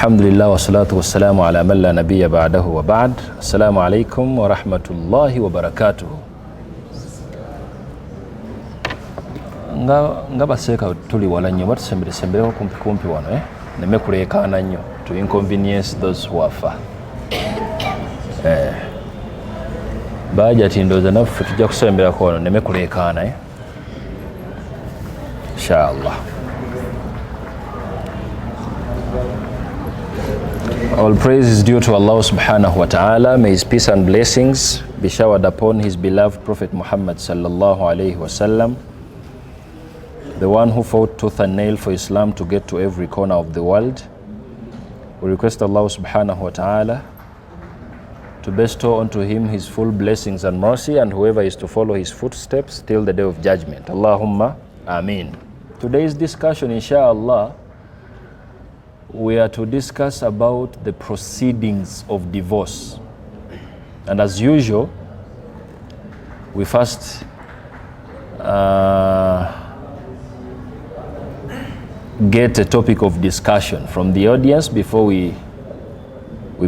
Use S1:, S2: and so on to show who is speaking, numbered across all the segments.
S1: Alhamdulillah wa salatu wa salamu ala man la nabiyya ba'dahu wa ba'd. Assalamu alaikum wa rahmatullahi wa barakatuh. Nga baseka tuli wala nnyo batusembere kumpi wano neme kulekana nnyo to inconvenience those who are far. Baja tindoza naffe tujja kusemberako wano neme kulekana inshallah. All praise is due to Allah subhanahu wa ta'ala. May his peace and blessings be showered upon his beloved Prophet Muhammad sallallahu alayhi wa sallam, the one who fought tooth and nail for Islam to get to every corner of the world. We request Allah subhanahu wa ta'ala to bestow unto him his full blessings and mercy, and whoever is to follow his footsteps till the day of judgment. Allahumma ameen. Today's discussion, inshallah, we are to discuss about the proceedings of divorce. And as usual, we first get a topic of discussion from the audience before we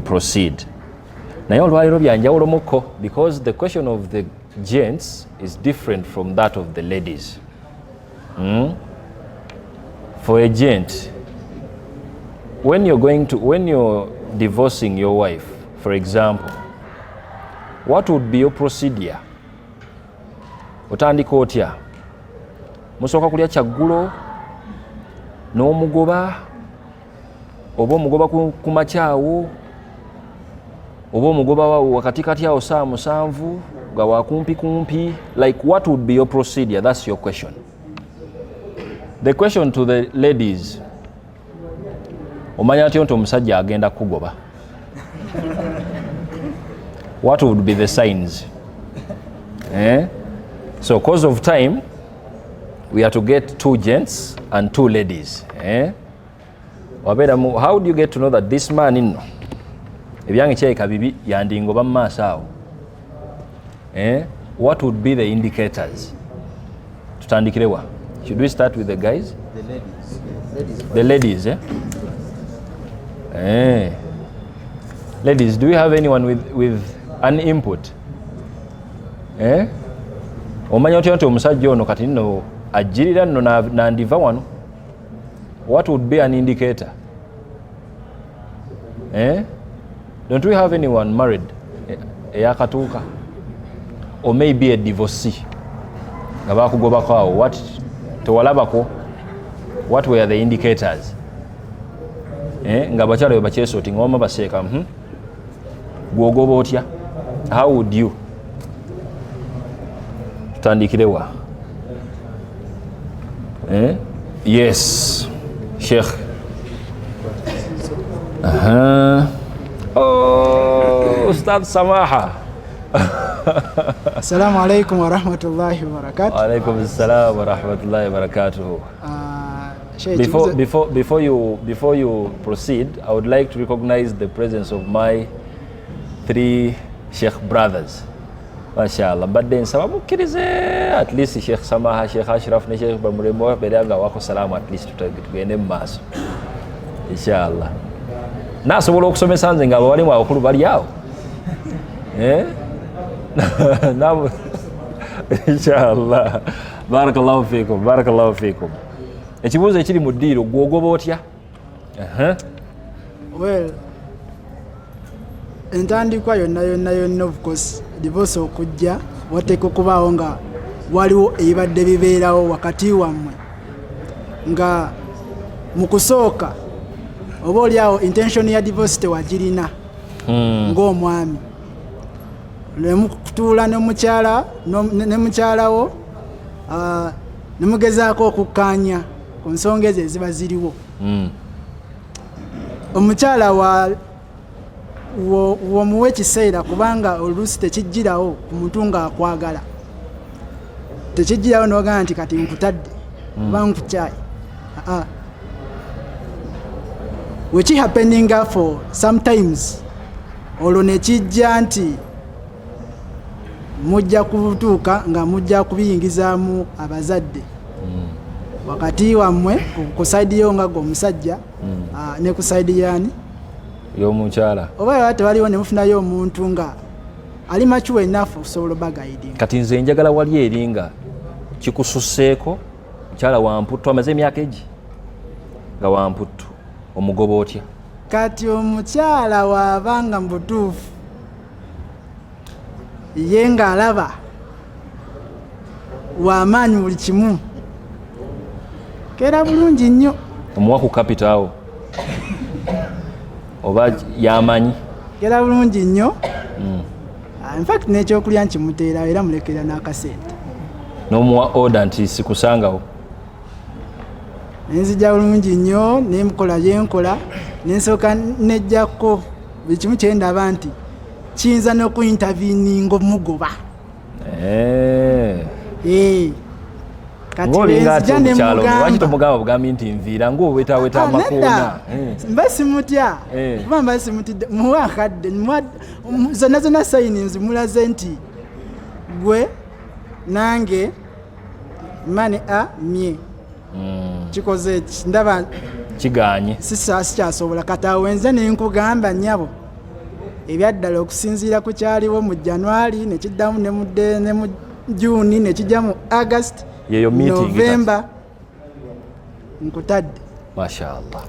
S1: proceed. Because the question of the gents is different from that of the ladies. For a gent, when you're divorcing your wife, for example, what would be your procedure? Otandika otya? Musooka kulya kyaggulo n'omugoba, oba omugoba ku makyawo, oba omugoba wakatikati awo saa 7 nga wakumpi. Like, what would be your procedure? That's your question. The question to the ladies: omanya atyo nti omusajja agenda kugoba. What would be the signs? So, cause of time, we are to get 2 gents and 2 ladies. How do you get to know that this man inno ebyange kyayika bibi yandingoba mu maaso awo? What would be the indicators? Tutandikirewa. Should we start with the guys? The ladies, Ladies, do you have anyone with an input? Omanya otyo nti omusajja ono kati nno ajjirira nno nandiva wano. What would be an indicator? Don't we have anyone married? Eyakatuuka? Or maybe a divorcee? Nga bakugobako awo. What tewalabako? What were the indicators? Nga bakyalo bakyesooti ngoma baseeka gwogoba otya? How would you? Tutandikirewa. Yes, Sheikh. Oh, Ustad Samaha.
S2: Assalamu alaikum wa rahmatullahi wa barakatuh.
S1: Wa alaikum assalam wa rahmatullahi wa barakatuh. Before you proceed, I would like to recognize the presence of my 3 Sheikh brothers. MashaAllah. But then at least Sheikh Samaha, Sheikh Ashraf, Sheikh Bamuremo, Bedanga wako salamu at least tugende maaso. Inshallah. Nasobola okusomesa nze nga abawalimu abakulu bali awo. Inshallah. Barakallahu fikum. Ekibuuzo ekiri mu ddiiro gwogoba otya?
S2: Well, entandikwa yonna of course divorce okujja wateeka okubaawo nga waliwo ebibadde bibeerawo wakati wammwe, nga mu kusooka oba oliawo intention ya divorce tewagirina ng'omwami, nemukutuula ne mukyalawo ne mugezaako okukkaanya ku nsonga ezo eziba ziriwo. Omukyala womuwa ekiseera, kubanga oluusi tekijjirawo ku muntu ng'akwagala. Tekijjirawo n'ogamba nti kati nkutadde oba nkukyaye. Wekihappeninga for sometimes olwo ne kijja nti mujja kutuuka nga mujja kubiyingizaamu abazadde wakati wammwe ku saidi yo nga g'omusajja ne ku saidi yani
S1: y'omukyala
S2: oba tewaliwo ne mufunayo omuntu nga ali mature enough okusobola obagayidinga.
S1: Kati nze njagala wali eri nga kikususseeko mukyala wamputtu amaze emyaka egi nga wamputtu omugoba otya?
S2: Kati omukyala waabanga mu butuufu ye ng'alaba w'amaanyi buli kimu keera bulungi nnyo.
S1: Omuwa ku kapita awo oba yamanyi
S2: keera bulungi nnyo. In fact n'ekyokulya nkimuteera era mulekera n'akasente.
S1: N'omuwa order nti sikusangawo?
S2: Nenzija bulungi nnyo nemukola yenkola nensooka nejjako buli kimu kyendaba nti kiyinza n'okuyintavininga omugoba. Kati nenzija
S1: lwaki tomugamba bugambi nti nviira ng'owetaweta amakoona?
S2: Mba simutya kuba mba simutidde muwe akadde zonna zonna sayinings mulaze nti gwe nange mani mye kikoze eki ndaba
S1: kiganye
S2: sikyasobola. Kati awo nze nenkugamba nnyabo ebyaddala okusinziira ku kyaliwo mu January nekiddamu ne mu June nekijja mu August November nkutadde.
S1: Mashallah.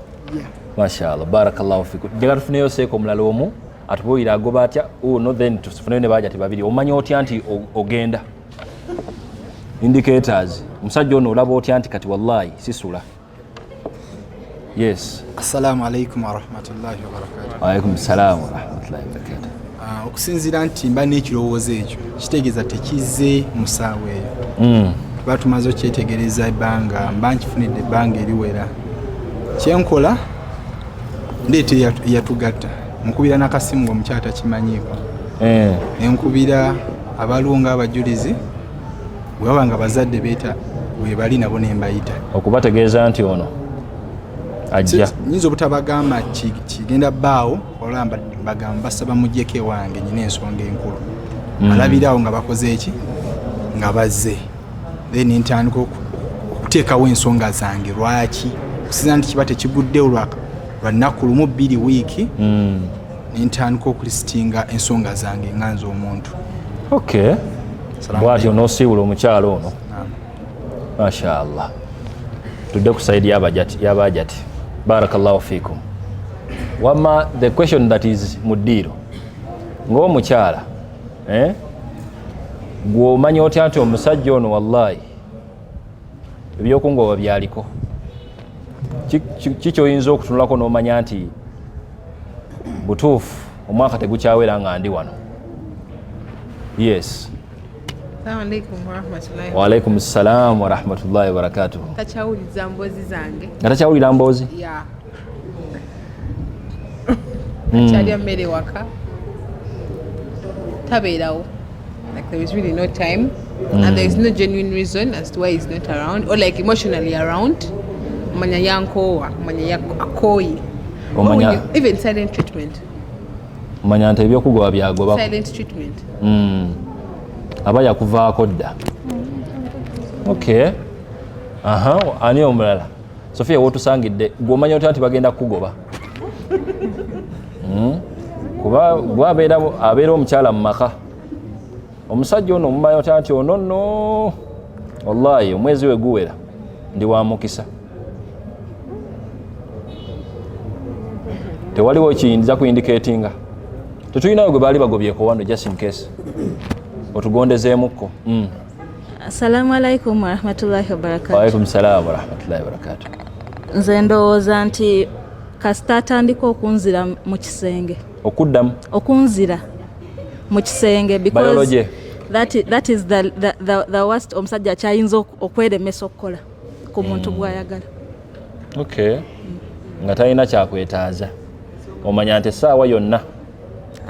S1: Mashallah, barakallahu fikum. Njagala tufuneyo seeko omulala omu atubuulira agoba atya no then tufuneyo ne baajati babiri. Omanyi otya nti ogenda? Indicators. Omusajja ono olaba otya nti kati wallahi sisula? Yes.
S3: Assalamu alaikum wa rahmatullahi wa barakatuh.
S1: Wa alaikum salam wa rahmatullahi wa barakatuh.
S3: Okusinziira nti mba n'ekirowoozo ekyo kitegeeza tekize musaawe eyo. Tuba tumaze okyetegereza ebbanga mba nkifunidde ebbanga eriwera. Kyenkola ndeeta eyatugatta nkubira n'akasimu omukyala takimanyiiko. Nenkubira abaliwo ng'abajulizi bwe baba nga bazadde beeta bwe bali nabo ne mbayita
S1: okubategeeza nti ono ajja. Nyinza
S3: obutabagamba kigenda bbaawo olamba bagamba basaba mujjeko ewange nyina ensonga enkulu. Alabirawo nga bakoze eki nga bazze then ntandika okuteekawo ensonga zange lwaki okusinza nti kiba tekiguddewo lwa nnaku lumu 2 wiiki. Ntandika okulistinga ensonga zange nga nze omuntu.
S1: Okay. Bwatyo n'osiibula omukyalo ono. Mashallah. Tudde ku side y'abajati. Barakallahu fikum. Wama the question that is mudiro. Ng'omukyala gwe omanyi otya nti omusajja ono wallahi ebyokungoba byaliko? Kikyoyinza okutunulako n'omanya nti butuufu omwaka tegukyawera nga ndi wano? Yes.
S4: Assalamu alaikum wa rahmatullahi.
S1: Wa alaikum salam wa rahmatullahi wa barakatuh.
S4: Takyawuliza mboozi zange.
S1: Nga takyawulira mboozi?
S4: Yeah. Akyalya mmere waka. Tabeerawo. Like there is really no time and there is no genuine reason as to why he's not around or like emotionally around. Manya yankowa, manya akoyi. Even silent treatment.
S1: Manya nti ebyokugoba byagoba.
S4: Silent treatment.
S1: Aba yakuvaako dda. Okay. Ani omulala? Sofia wotusangidde gw'omanyi otya nti bagenda kukugoba? Kuba abeera omukyala mu maka. Omusajja ono omumanyi otya nti ono nno wallahi omwezi we guwera ndi wa mukisa. Tewaliwo kiyinza kuyindikatinga. Tetulinayo gwe baali bagobyeko wano just in case. Otugondezeemukko.
S5: Assalamu alaikum wa rahmatullahi wa barakatuh.
S1: Wa alaikum salam wa rahmatullahi wa barakatuh.
S5: Nze ndowooza nti kasita atandika okunzira mu kisenge.
S1: Okuddamu?
S5: Okunzira mu kisenge because
S1: biology.
S5: That is the worst omusajja akyayinza okweremesa okukola ku muntu gw'ayagala.
S1: Okay. Nga talina kyakwetaaza. Omanya nti essaawa yonna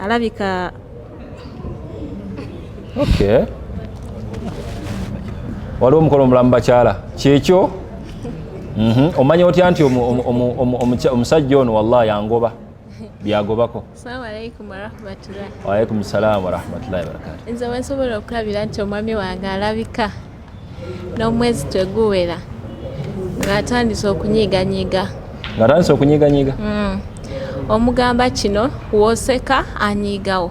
S5: alabika.
S1: Okay. Waliwo omukolo omulamu bakyala kyekyo. Omanyi otya nti omusajja ono wallahi yangoba byagobako?
S6: Assalamu alaikum wa rahmatullahi.
S1: Wa alaikum salam wa rahmatullahi wa barakatuh.
S6: Nze wensobola okulabira nti omwami wange alabika n'omwezi teguwera ng'atandise okunyiiganyiiga.
S1: Ng'atandise okunyiiganyiiga?
S6: omugamba kino woseka anyigawo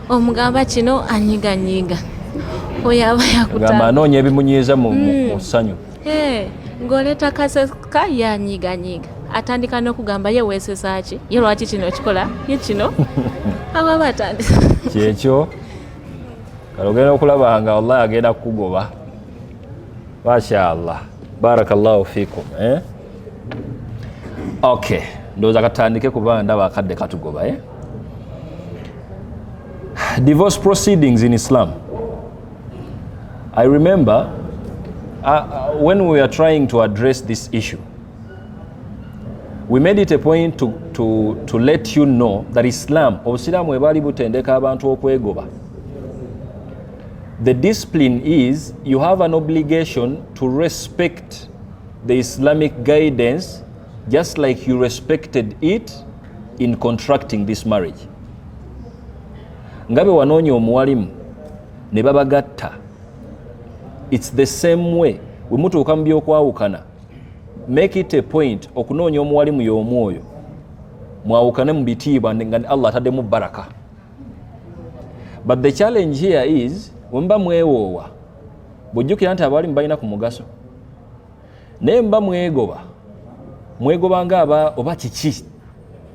S6: omugamba kino anyiganyiga oyo aba yakutamba
S1: anoonya ebimunyiiza mu ssanyu
S6: ng'oleta kaseka yanyiganyiga atandika n'okugamba ye weesesa ki ye lwaki kino kikola ye kino aba atandika
S1: kyekyo kale ogenda okulaba nga wallahi agenda kukugoba mashallah barakallahu fikum okay ndowooza katandike kuba ndaba akadde katugoba divorce proceedings in Islam. I remember when we were trying to address this issue, we made it a point to let you know that Islam, obusiramu ebali butendeka abantu okwegoba. The discipline is you have an obligation to respect the Islamic guidance just like you respected it in contracting this marriage. Ngabe wanoonya omuwalimu ne babagatta, it's the same way we mutuuka mu byokwawukana, make it a point okunoonya omuwalimu y'omu oyo mwawukane mu bitiibwa nga Allah ataddemu baraka. But the challenge here is wemba mwewoowa bw'ojjukira nti abawalimu balina ku mugaso naye mba mwegoba nga oba kiki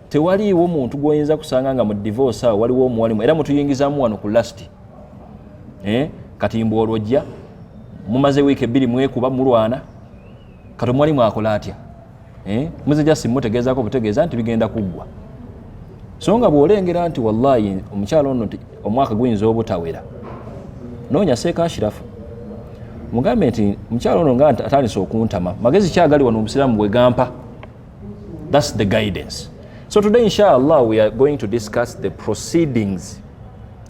S1: tewaliiwo muntu gw'oyinza kusanga nga mu divorce awo waliwo omuwalimu era mutuyingizaamu wano ku lasti kati mbu olwojja mumaze wiiki 2 mwekuba mulwana kati omuwalimu akola atya muze jasi mutegeezaako butegeeza nti bigenda kuggwa so nga bw'olengera nti wallahi omukyalo ono omwaka guyinza obutawera noonya Sheikh Ashrafu mugambe nti mukyalo ono nga atandise okuntama magezi kyagali wano obusiraamu bwe gampa. That's the guidance. So today inshallah we are going to discuss the proceedings.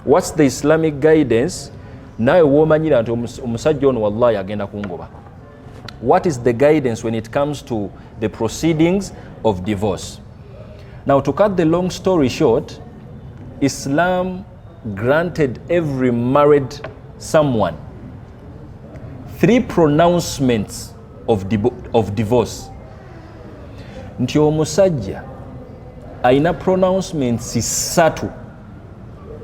S1: What's the Islamic guidance? Nawe womanyira nti omusajja ono wallahi agenda kungoba. What is the guidance when it comes to the proceedings of divorce? Now, to cut the long story short, Islam granted every married someone 3 pronouncements of divorce. Nti omusajja aina pronouncements 3.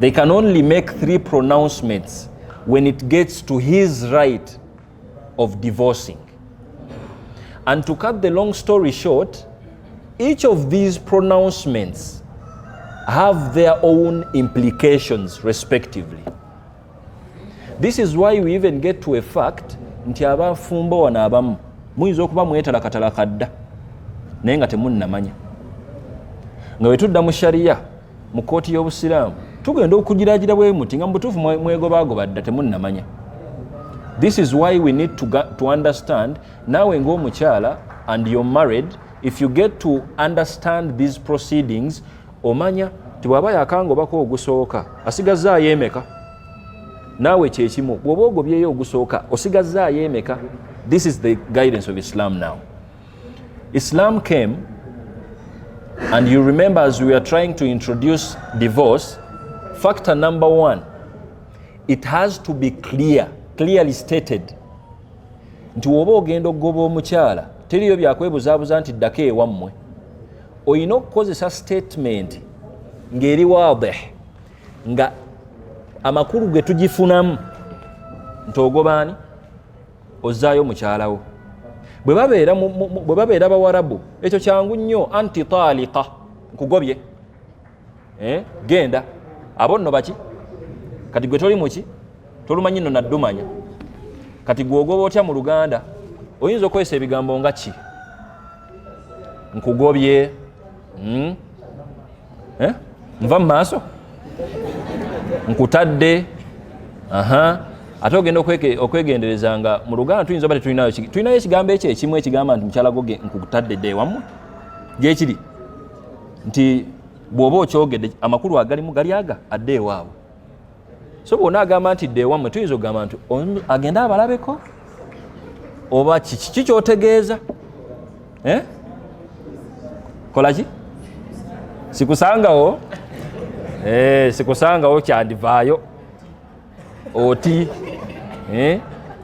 S1: They can only make 3 pronouncements when it gets to his right of divorcing. And to cut the long story short, each of these pronouncements have their own implications respectively. This is why we even get to a fact nti abafumbo wano abamu muyinza okuba mwetalakatalaka dda naye nga temunnamanya nga bwe tudda mu shariya mu kooti y'obusiraamu tugenda okugiragira bwe muti nga mu butuufu mwegobaagoba dda temunnamanya. This is why we need to understand naawe ng'omukyala and you're married, if you get to understand these proceedings omanya ti bw'aba yakangobako ogusooka asigazaayo emeka naawe kyekimu bw'oba ogobyeyo ogusooka osigazaayo emeka. This is the guidance of Islam now. Islam came, and you remember as we are trying to introduce divorce, factor number 1, it has to be clearly stated nti woba ogenda okugoba omukyala teriyo byakwebuzaabuza nti ddako ewammwe. Oyina okukozesa statement ng'eri waadih nga amakulu ge tugifunamu nti ogobaani ozzaayo mukyalawo. Bwe babeera bawarabu ekyo kyangu nnyo, anti taliqa nkugobye genda abo nno baki kati gwe toli muki tolumanyi nno naddumanya kati gwogoba otya mu Luganda oyinza okwesa ebigambo nga ki nkugobye nva mu maaso nkutadde ate ogenda okwegendereza nga mu Luganda tuyinza oba tulinayo ekigambo ekyo ekimu ekigamba nti mukyala goge nkutadde dde ewammwe gyekiri nti bw'oba okyogedde amakulu agalimu gali aga adde ewaabwe. So bw'ona agamba nti dde ewammwe tuyinza okugamba nti agenda abalabeko oba kiki kyotegeeza kola ki sikusangawo kyandivaayo oti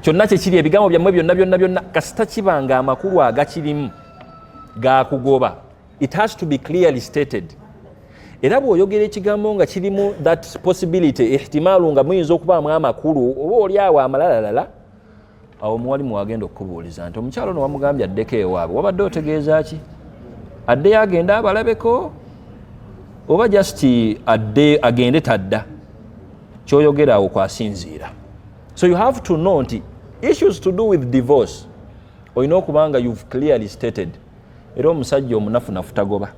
S1: kyonna kyekiri ebigambo byammwe byonna kasita kibanga amakulu agakirimu gakugoba it has to be clearly stated. Era bw'oyogera ekigambo nga kirimu that possibility, ihtimaalu nga muyinza okubaamu amakulu oba oli awo amalalalala, awo omuwalimu agenda okukubuuliza nti omukyalo ono wamugambye addeko ewaabwe, wabadde otegeeza ki? Addeyo agende abalabeko oba just adde agende tadda? Kyoyogera awo kwasinziira. So you have to know nti issues to do with divorce olina okuba nga you've clearly stated. Era omusajja omunafunafu tagoba.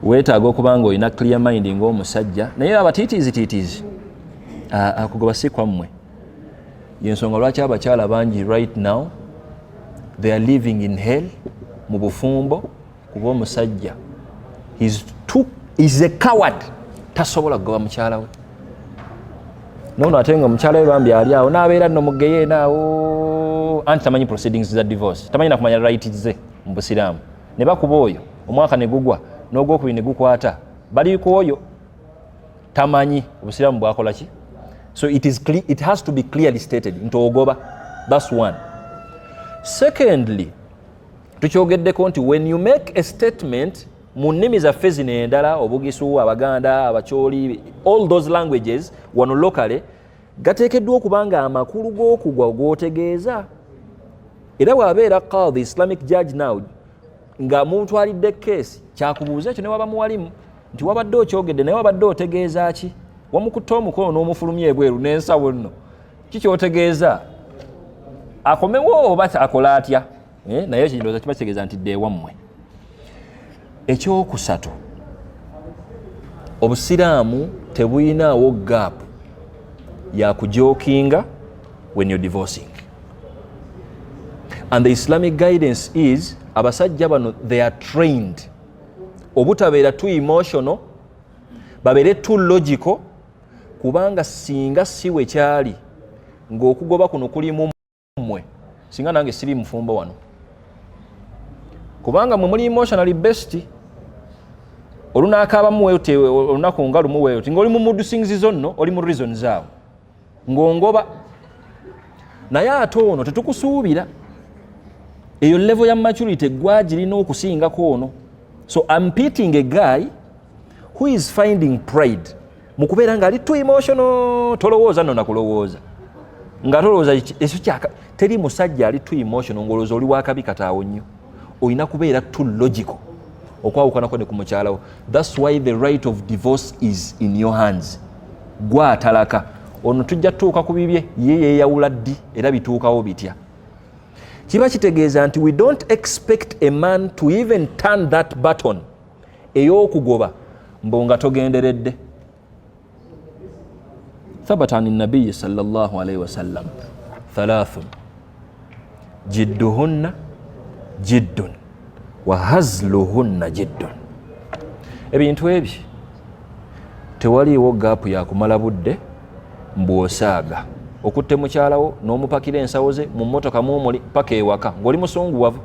S1: Weetaaga okuba nga olina clear mind ng'omusajja, naye abatiitiizi akugoba si kwammwe. Yensonga lwaki abakyala bangi right now they are living in hell mu bufumbo kuba omusajja is a coward, tasobola kugoba mukyala we. Nono ate nga mukyala we bambi ali awo n'abeera nno mugeye naawo anti tamanyi proceedings za divorce, tamanyi nakumanya right ze mu busiraamu. Ne bakuba oyo omwaka ne gugwa n'ogwokubiri ne gukwata, bali ku oyo tamanyi obusiraamu bwakola ki. So it has to be clearly stated nti ogoba. That's one. Secondly, tukyogeddeko nti when you make a statement mu nnimi zaffe zino endala, Obugisu, Abaganda, Abacholi, all those languages wano locally, gateekeddwa okuba nga amakulu g'okugwa g'otegeeza. Era bw'abeera qadhi, Islamic judge now, nga mutwalidde case, kyakubuuza ekyo ne waba muwalimu nti wabadde okyogedde naye wabadde otegeeza ki? Wamukutte omukono n'omufulumya ebweru n'ensawo nno, kikyotegeeza? Akomewo oba akola atya? Naye ekirowooza kiba kitegeeza nti dde wammwe. Ekyokusatu, obusiraamu tebuyinaawo gap ya kujokinga when you're divorcing. And the Islamic guidance is abasajja bano they are trained obutabeera too emotional, babeere too logical, kubanga singa siwe kyali ng'okugoba kuno kulimu mmwe, singa nange siri mufumbo wano, kubanga mwe muli emotionally best. Olunaakaabamu weyote olunaku nga lumu weyote ng'oli mu mood swings zonno, oli mu reason zaawo ng'ongoba. Naye ate ono tetukusuubira eyo level ya maturity gwagirina okusingako ono. So I'm pitying a guy who is finding pride mu kubeera ng'ali too emotional. Tolowooza nno nakulowooza nga tolowooza ekyo kyaka. Teri musajja ali too emotional ng'olowooza oli wakabi kataawo nnyo. Olina kubeera too logical okwawukanako ne ku mukyalawo. That's why the right of divorce is in your hands. Gwa atalaka ono tujja tuuka ku bibye ye yeeyawula ddi era bituukawo bitya. Kiba kitegeeza nti we don't expect a man to even turn that button ey'okugoba mbo nga togenderedde. Thabata ani nabiyyi sallallahu alayhi wasallam thalathun jidduhunna jiddun wa hazluhunna jiddun. Ebintu ebyo tewaliiwo gaapu ya kumala budde mbw'osaaga okutte mukyalawo n'omupakira ensawo ze mu mmotoka muumuli paka ewaka ng'oli musunguwavu.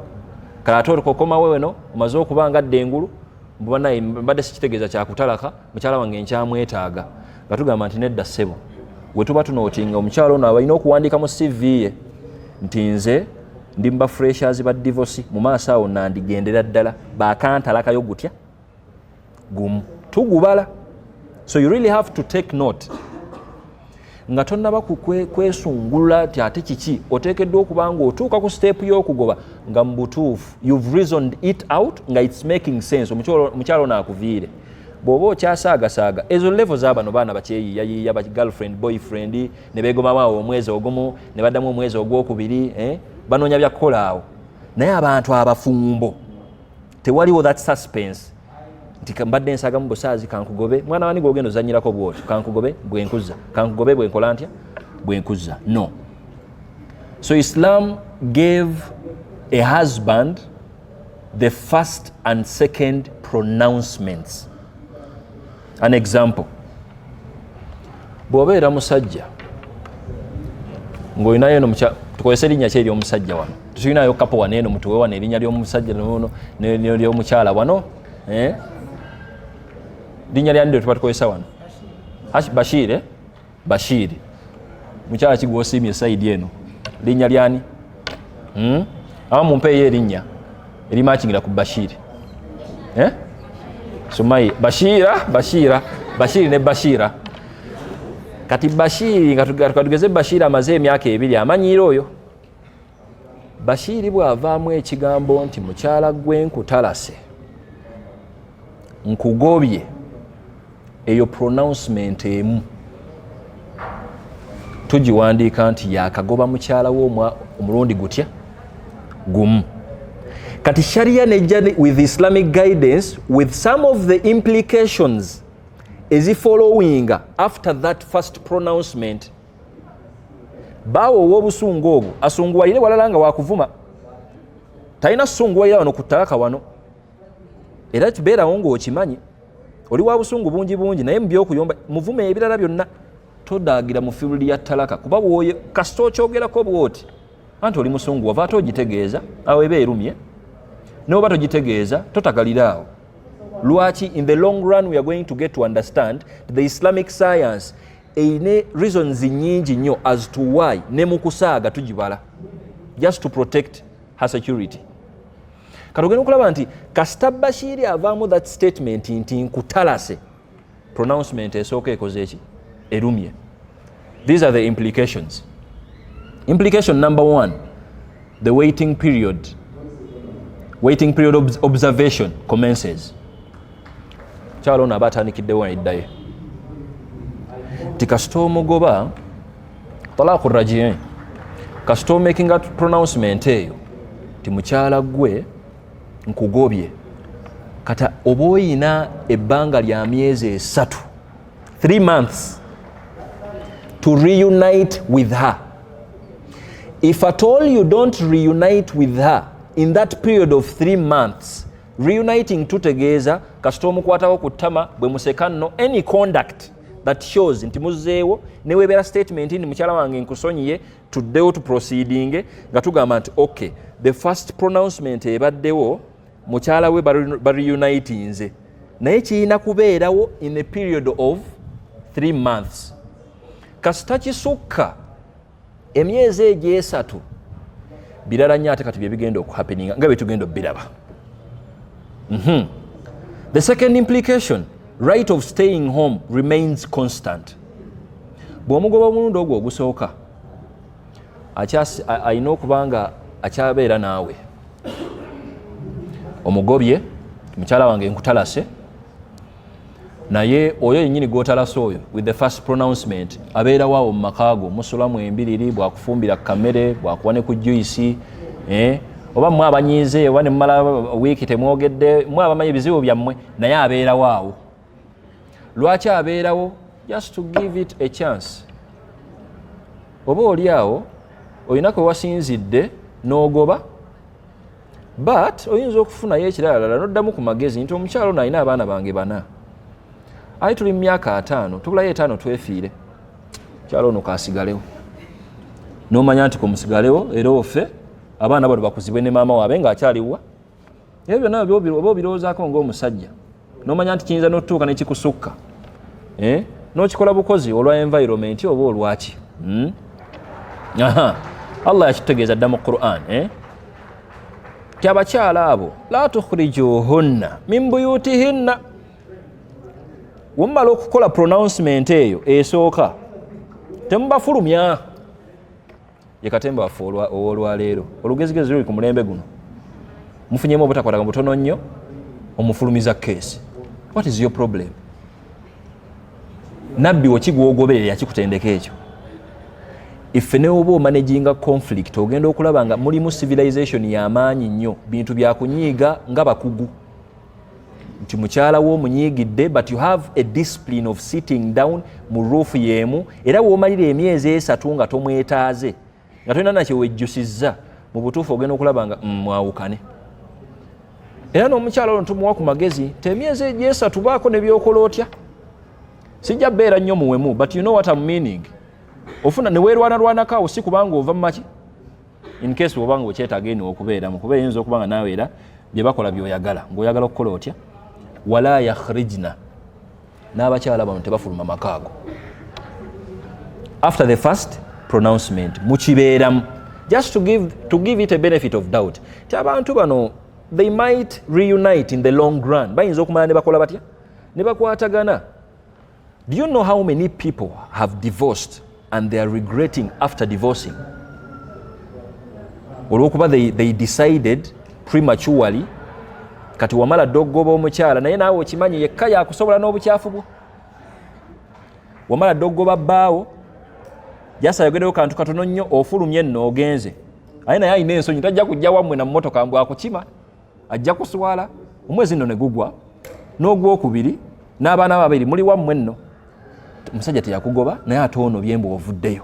S1: Kale ate okomawo weno omaze okuba nga ddengulu mbanaye mbadde sikitegeeza kyakutalaka mukyala wange nkyamwetaaga nga tugamba nti nedda ssebo. We tuba tunootinga omukyalo ono abalina okuwandiika mu CV ye nti nze ndi mba freshers ba divorce mu maaso awo nandigendera ddala bakantalakayo gutya gumu tugubala. So you really have to take note nga tonnaba kwesungulula ti ate kiki oteekeddwa okuba ng'otuuka ku step y'okugoba nga mu butuufu you've reasoned it out nga it's making sense. Omukyalo naakuviire bw'oba okyasaagasaaga ezo level z'abano baana bakyeyiyayiya ba girlfriend boyfriend ne beegomamu awo omwezi ogumu ne baddamu omwezi ogwokubiri banoonya byakukola awo. Naye abantu abafumbo tewaliwo that suspense nti mbadde nsaaga mu busaazi kankugobe mwana wani gw'ogenda ozannyirako bw'otyo kankugobe bwenkuzza kankugobe bwenkola ntya bwenkuzza. No. So Islam gave a husband the first and second pronouncements. An example, bw'obeera musajja ng'olinayo eno tukozesa erinnya ki ery'omusajja wano, tulinayo kapo wano eno mutuwe wano erinnya ly'omusajja nono n'ery'omukyala wano. Linnya lyani lye tuba tukozesa wano? Bashir. Bashiri mukyala ki gw'osiimye sayidi eno linnya lyani? mumpeeyo erinnya erimakingira ku Bashiri. Sumayi Bashiri ne Bashira. Kati Bashiri nga tugeze Bashiri amaze emyaka 2 amanyiira oyo. Bashiri bw'avaamu ekigambo nti mukyala gwe nkutalase nkugobye, eyo pronouncement emu tugiwandiika nti yakagoba mukyala wo omulundi gutya gumu. Kati sharia nejja with Islamic guidance with some of the implications following after that first pronouncement. Bawo owobusungu obwo asunguwalire walala nga wakuvuma, talina sunguwalira wano ku ttalaka wano, era kibeerawo ng'okimanyi oli wa busungu bungi naye mu by'okuyomba muvume ebirala byonna todaagira mu field ya ttalaka, kuba bwoye kasita okyogerako bwoti anti oli musungu wava ate ogitegeeza awo eba erumye, n'oba togitegeeza totagaliraawo. Lwaki? In the long run we are going to get to understand the Islamic science eine reasons nyingi nnyo as to why ne mu kusaaga tugibala just to protect her security. Katugenda okulaba nti kasita Bashiri avaamu that statement nti nkutalase, pronouncement esooka ekoze eki? Erumye. These are the implications. Implication number 1, the waiting period observation commences. Kyalo ono aba atandikiddewo eddayo ti kasita omugoba talaaku rajien, kasita making a pronouncement eyo ti mukyala gwe nkugobye, kata oba oyina ebbanga lya myezi 3, 3 months to reunite with her. If at all you don't reunite with her in that period of 3 months, reuniting tutegeeza kasita omukwatawo ku ttama bwe museka nno, any conduct that shows nti muzeewo newebeera statement nti mukyala wange nkusonyiye tuddewo tu proceeding nga tugamba nti okay, the first pronouncement ebaddewo mukyala we bareunitinze, naye kirina kubeerawo in a period of 3 months. Kasita kisukka emyezi egyo 3 birala nnyo ate kati bye bigenda okuhappeninga nga bye tugenda obbiraba. The second implication, right of staying home remains constant. Bw'omugoba omulundi ogwo ogusooka alina okuba nga akyabeera naawe, omugobye mukyala wange nkutalase, naye oyo yennyini gw'otalase oyo with the first pronouncement abeerawo awo mu makaago, musulamu embiriri, bwakufumbira kamere, bwakuwa ne ku juice, oba mwe abanyiize oba ne mumala wiiki temwogedde, mwe abamanyi ebizibu byammwe, naye abeerawo awo. Lwaki abeerawo? Just to give it a chance. Oba oli awo olina kwe wasinzidde n'ogoba, but oyinza okufunayo ekirala n'oddamu ku magezi nti omukyalo ono alina abaana bange 4, ayi tuli mu myaka 5, tubulayo 5 twefiire, mukyalo ono kaasigalewo. N'omanya nti kumusigalewo era ofe, abaana bano bakuzibwe ne maama waabe ng'akyaliwa. Ebyo byonna oba obirowoozaako ng'omusajja n'omanya nti kiyinza n'otutuuka ne kikusukka, n'okikola bukozi olwa environment oba olwaki. Allah yakitutegeeza dda mu Qur'an ti abakyala abo la tukhrijuhunna min buyutihinna. Wemumala okukola pronouncement eyo esooka temubafulumya. Ye katemba waffe olwaleero olugezigezi luli ku mulembe guno mufunyemu obutakwataga butono nnyo omufulumiza keesi. What is your problem? Nabbi wekigwogoberera yakikutendeka ekyo. Ife ne oba omanaginga conflict ogenda okulaba nga mulimu civilization y'amaanyi nnyo, bintu byakunyiiga nga bakugu nti mukyala w'omunyiigidde, but you have a discipline of sitting down mu roofu yeemu, era w'omalira emyezi 3 nga tomwetaaze nga tolina nakyo wejjusizza, mu butuufu ogenda okulaba nga mwawukane. Era n'omukyala ono tumuwa ku magezi ti emyezi egyo 3 baako ne byokola otya. Sijja beera nnyo muwemu, but you know what I'm meaning. Ofuna ne weerwanarwanako awo si kubanga ova mu maki, in case obanga okyetaaga eno okubeeramu, kuba eyinza okuba nga naawe era bye bakola by'oyagala, ng'oyagala okukola otya. Wala yakhrijna, n'abakyala bano tebafuluma makaago after the first pronouncement, mukibeeramu just to give it a benefit of doubt. Ti abantu bano, they might reunite in the long run. Bayinza okumala ne bakola batya? Ne bakwatagana. Do you know how many people have divorced and they are regretting after divorcing? Olwokuba they decided prematurely kati wamala doggoba omukyala naye naawe okimanyi yekka yakusobola n'obukyafu bwo. Wamala doggoba bbaawo jasa yogedewo kantu katono nnyo ofulumye nno ogenze. Aye naye alina ensonyi tajja kujja wammwe na mmotoka mbw akukima ajja kuswala omwezi nno ne gugwa n'ogwokubiri n'abaana babiri muli wammwe nno. Omusajja teyakugoba naye ate ono byembu ovuddeyo.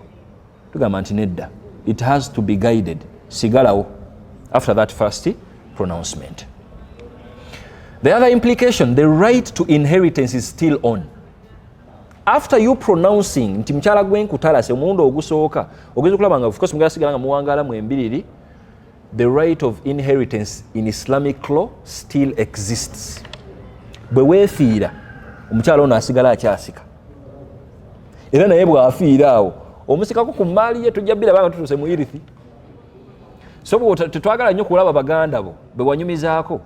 S1: Tugamba nti nedda. It has to be guided. Sigalawo after that first pronouncement. The other implication, the right to inheritance is still on. After you pronouncing nti mchala gwen kutalase omundo ogusooka ogeze kulaba nga of course mugala sigala nga muwangala mu embiriri, the right of inheritance in Islamic law still exists. Bwe weefiira omukyala ono asigala akyasika era naye bw'afiira awo omusikako ku maali ye tujja bbira banga tutuse mu irithi. So tetwagala nnyo kulaba baganda bo bwe wanyumizaako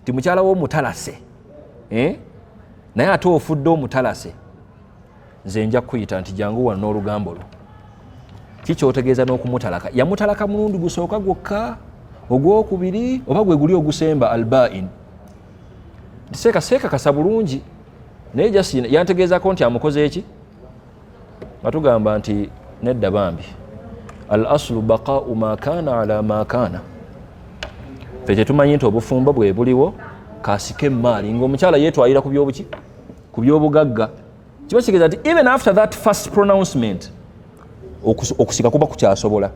S1: ti mukyala w'omutalase naye ate ofudde omutalase. Nze nja kuyita nti jangu wano n'olugambo lwo. Kikyotegeeza n'okumutalaka. Yamutalaka mulundi gusooka gwokka, ogwokubiri oba gwe guli ogusemba albain. Seeka kasa bulungi naye just yantegeezako nti amukoze eki. Batugamba nti nedda bambi al aslu baqa'u ma kana ala ma kana. Ffe tetumanyi nti obufumbo bwe buliwo kasike maali ng'omukyala yeetwalira ku byobuki ku byobugagga. Kiba kitegeeza nti even after that first pronouncement okusika kuba kukyasobola.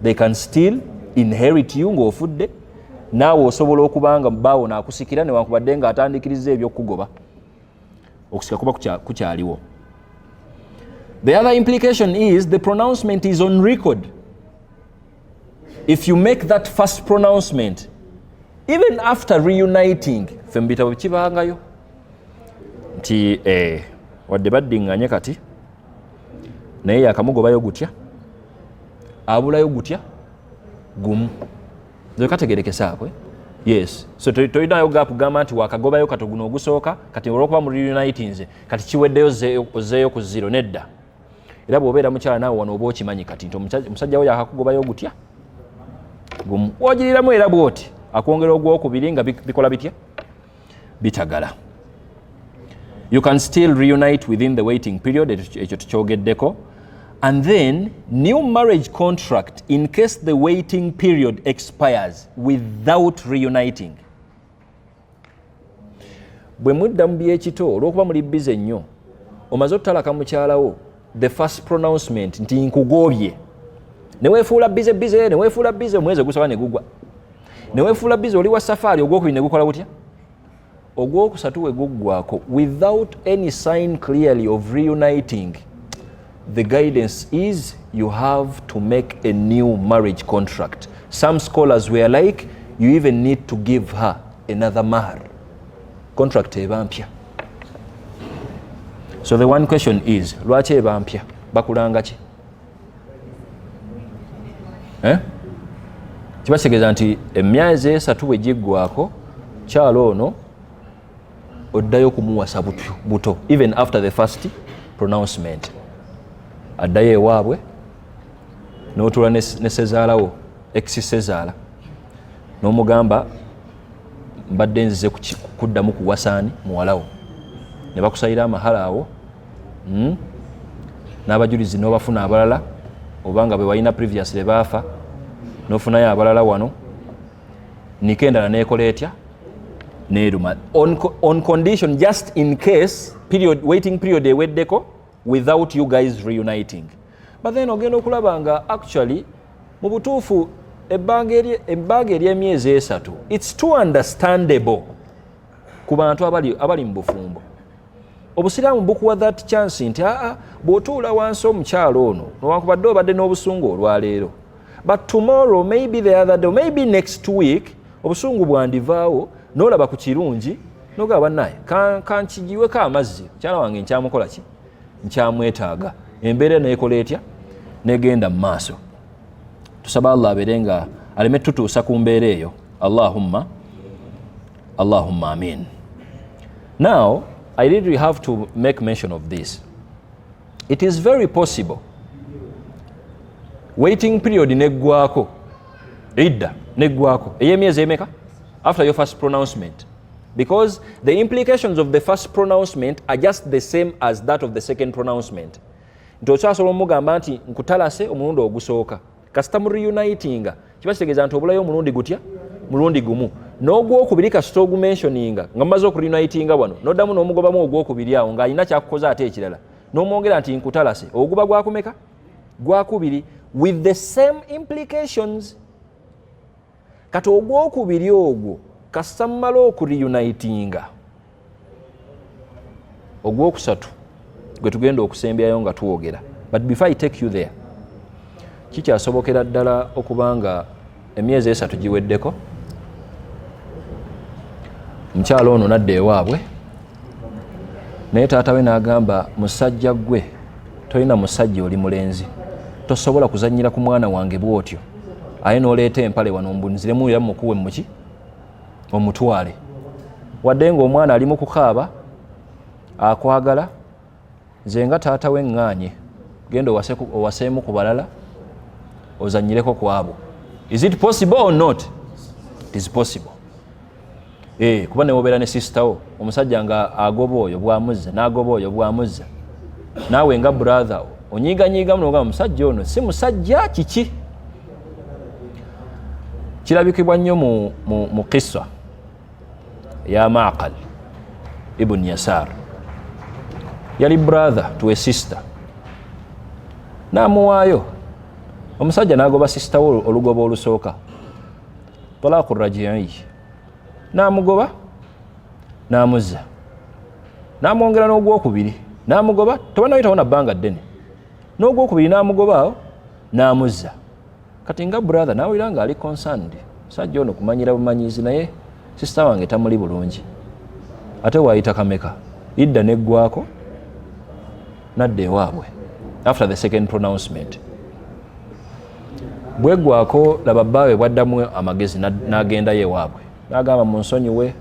S1: They can still inherit you ng'ofudde naawe osobola okubanga bbaawo naakusikira newankubadde nga atandikiriza ebyokugoba. Okusika kuba kukyaliwo. The other implication is the pronouncement is on record. If you make that first pronouncement, even after reuniting, fembita bwekibangayo nti wadde baddiŋŋanye kati naye yakamugobayo gutya abulayo gutya gumu. Nze kategerekesaako. Yes. So tolinayo gaapu gamba nti wakagobayo kati guno ogusooka kati olwokuba mu reunitinze kati kiweddeyo ozeeyo ku zero. Nedda. Era bw'obeera mukyala naawe wano oba okimanyi kati nti omusajja we yakakugobayo gutya gumu. Wogiriramu era bw'oti akwongera ogwokubiri nga bikola bitya bitagala. You can still reunite within the waiting period, ekyo tukyogeddeko. And then new marriage contract in case the waiting period expires without reuniting. Bwe mudda mu byekito olw'okuba muli bize nnyo omaze otutalaka mukyalawo the first pronouncement nti nkugobye neweefuula bize neweefuula bize omwezi gusaba ne gugwa neweefuula bize oli wa safaari ogwokubiri ne gukola butya ogwokusatu we guggwako without any sign clearly of reuniting. The guidance is you have to make a new marriage contract. Some scholars were like you even need to give her another mahar. Contract eba mpya. So the one question is lwaki eba mpya bakulanga ki? Kiba kitegeeza nti emyezi esatu bwe giggwako kyalo ono oddayo kumuwasa buto even after the first pronouncement. Addayo ewaabwe n'otuula ne sezaalawo ex-sezaala n'omugamba mbadde nzize kuddamu kuwasaani muwalawo ne bakusayira amahala awo n'abajulizi n'obafuna abalala obanga bwe walina previously baafa n'ofunayo abalala wano nika endala n'ekola etya n'eruma on condition just in case waiting period eweddeko without you guys reuniting. But then ogenda okulaba nga actually mu butuufu ebbanga ery'emyezi esatu it's too understandable ku bantu abali mu bufumbo. Obusiraamu bukuwa that chance nti bw'otuula wansi omukyalo ono newankubadde obadde n'obusungu olwaleero but tomorrow maybe the other day maybe next week obusungu bwandivaawo n'olaba ku kirungi n'ogamba naye kankigiweko amazzi mukyala wange nkyamukola ki nkyamwetaaga embeera neekola etya negenda mu maaso. tusaba Allah aberenga aleme tutuusa ku mbeera eyo. Allahumma amin. Now I really have to make mention of this. It is very possible waiting period neggwako, idda neggwako ey'emyezi emeka after your first pronouncement, because the implications of the first pronouncement are just the same as that of the second pronouncement. Nti okyasobola omugamba nti nkutalase omulundi ogusooka kasita mu reunitinga kiba kitegeeza nti obulayo omulundi gutya mulundi gumu, n'ogwokubiri kasita ogumentioninga nga mumaze okureunitinga wano n'oddamu n'omugobamu ogwokubiri awo ng'alina kyakukoza ate ekirala n'omwongera nti nkutalase, oguba gwakumeka gwakubiri with the same implications. Kati ogwokubiri ogwo kasita mumala okureunitinga, ogwokusatu gwe tugenda okusembyayo nga tuwogera. But before I take you there, kikyasobokera ddala okubanga emyezi 3 giweddeko mukyalo ono nadda ewaabwe, naye taata we n'agamba, musajja gwe tolina musajja, oli mulenzi, tosobola kuzannyira ku mwana wange bw'otyo, aye n'oleeta empale wano mbunziremu era mukuwe muki omutwale, wadde ng'omwana ali mu kukaaba akwagala, nze nga taata we ŋŋaanye, genda owaseemu ku balala ozannyireko ku abo. Is it possible or not? It is possible. Kuba ne wobeera ne sister wo omusajja nga agoba oyo bwamuzza n'agoba oyo bwamuzza, naawe nga brother onyiiganyiigamu n'ogamba musajja ono si musajja kiki. Kirabikibwa nnyo mu kissa ya Maqal ibn Yasar. Yali brother to a sister, n'amuwaayo omusajja n'agoba sister wo olugoba olusooka, talaqu raji'i, n'amugoba n'amuzza, n'amwongera n'ogwokubiri n'amugoba, tobanayitawo na bbanga ddene, n'ogwokubiri n'amugoba awo n'amuzza. Kati nga brother nawulira nga ali concerned, musajja ono kumanyira bumanyizi, naye sister wange tamuli bulungi, ate waayita kameka, idda neggwako nadda ewaabwe after the second pronouncement. Bwegwako laba bbaawe bwaddamu amagezi n'agendayo ewaabwe, n'agamba munsonyiwe,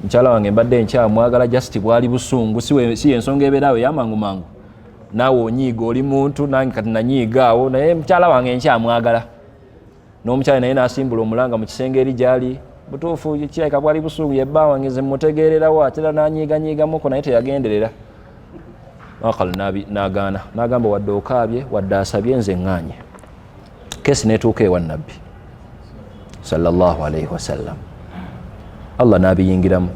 S1: mukyala wange mbadde nkyamwagala, just bwali busungu, si ensonga ebeeraawe yamangumangu, naawe onyiiga oli muntu, nange kati nanyiiga awo, naye mukyala wange nkyamwagala. N'omukyala naye n'asimbula omulanga mu kisenge eri gyali, butuufu kirabika bwali busungu, ye bba wange nze mutegeererawo, ate era n'anyiiganyiigamuko naye teyagenderera. Maqal n'agaana, n'agamba wadde okaabye wadde asabye, nze ŋŋaanye. Kesi n'etuuka ewa Nabbi sallallahu alayhi wasallam. Allah n'abiyingiramu.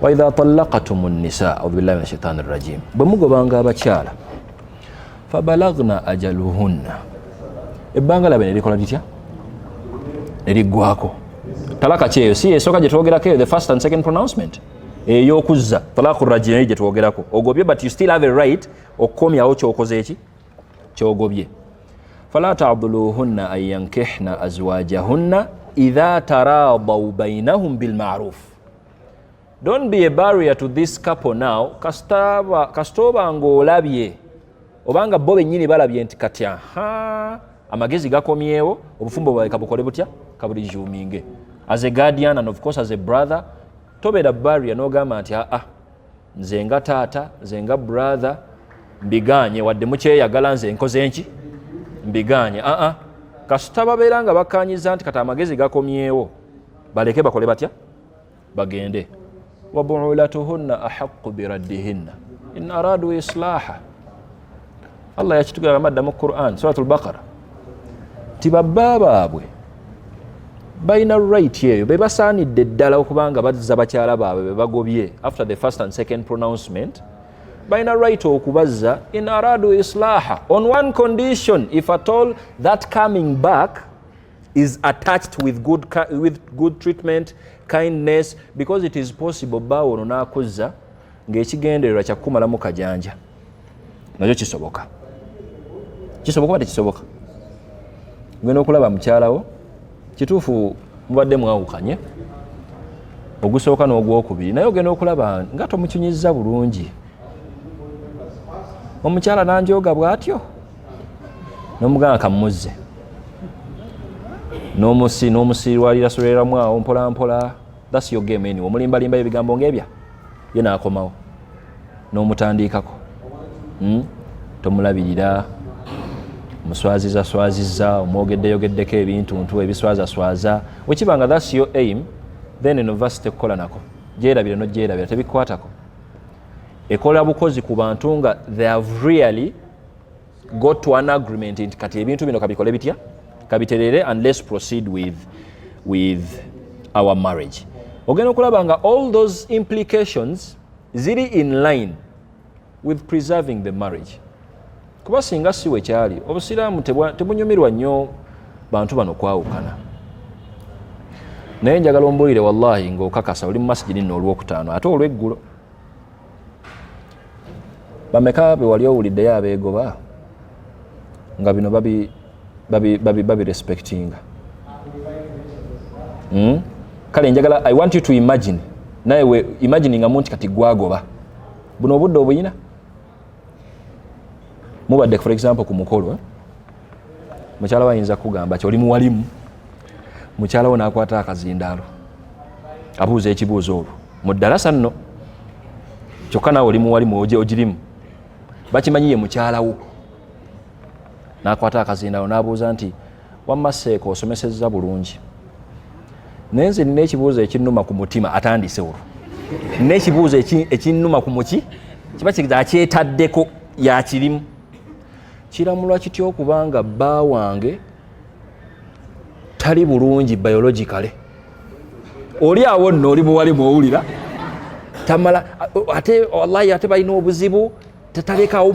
S1: Wa idha tallaqtumu nnisaa, a'udhu billahi minash shaitani rrajim, bwe mugobanga abakyala, fabalagna ajaluhunna, ebbanga labe nerikola litya, neriggwako. Talaka kyeyo si esooka gye twogerako eyo, the first and second pronouncement, ey'okuzza talaqu rraji'i gye twogerako. Ogobye but you still have a right okukomyawo kyokoze eki kyogobye. Fala ta'dhuluhunna an yankihna azwajahunna idha taradaw bainahum bilma'ruf. Don't be a barrier to this couple now. Kasitoba ng'olabye obanga bo bennyini balabye nti kati amagezi gakomyewo, obufumbo bwawe kabukole butya, kabulijuuminge. As a guardian and of course as a brother, tobeera barrier n'ogamba nti nze nga taata, nze nga brother mbiganye, wadde mukyeyagala nze nkoze enki mbiganye. Kasita babeera nga bakkaanyiza nti kati amagezi gakomyewo, baleke bakole batya, bagende. Wa bu'ulatuhunna ahaqqu biraddihinna in aradu islaha. Allah yakitugamba adda mu Quran suratul Baqara, ti babba baabwe balina right eyo, be basaanidde ddala okubanga bazza bakyala baabwe be bagobye after the first and second pronouncement, balina right okubazza in aradu islaha, on one condition, if at all that coming back is attached with good treatment, kindness, because it is possible bawo ono n'akuzza ng'ekigendererwa kya kukumalamu kajanja. Nakyo kisoboka. Kisoboka bate kisoboka. Ngenda okulaba mukyalawo, kituufu mubadde mwawukanye, ogusooka n'ogwokubiri, naye ogenda okulaba nga tomukinyizza bulungi. Omukyala n'anjooga bw'atyo, n'omugamba kamuzze n'omusirwalira soleramu awo mpola mpola. That's your game anyway. Omulimbalimba ebigambo ng'ebya ye n'akomawo n'omutandikako. Tomulabirira muswaziza omwogeddeko ebintu ebiswaza. Wekibanga that's your aim, then university kukola nako gyerabira nogyerabira tebikwatako. Ekola bukozi ku bantu nga they have really got to an agreement nti kati ebintu bino kabikole bitya kabiterere and let's proceed with our marriage. Ogenda okulaba nga all those implications ziri in line with preserving the marriage. Kuba singa siwe kyali obusiraamu tebunyumirwa nnyo bantu bano kwawukana. Naye njagala ombulire wallahi ng'okakasa oli mu masijidi nno olwokutaano ate olweggulo. Bameka be wali owuliddeyo abeegoba nga bino babi respectinga. Kale njagala I want you to imagine naye imagining amunti kati gwagoba buno obudde obuyina mubadde for example ku mukolo mukyala wayinza kugamba kyoli muwalimu mukyala wo n'akwata akazindaalo abuuza ekibuuzo olwo mu ddarasa nno kyokka naawe oli muwalimu ogirimu bakimanyiye mukyala wo n'akwata akazindaalo n'abuuza nti wamma Seeko osomesezza bulungi naye nze nina ekibuuzo ekinnuma ku mutima atandise olwo n'ekibuuzo ekinnuma ku muki kiba kyetaddeko yakirimu kiramulwa kitya okubanga bba wange tali bulungi biologically oli awo nno oli muwalimu owulira tamala ate wallahi ate balina obuzibu talekawo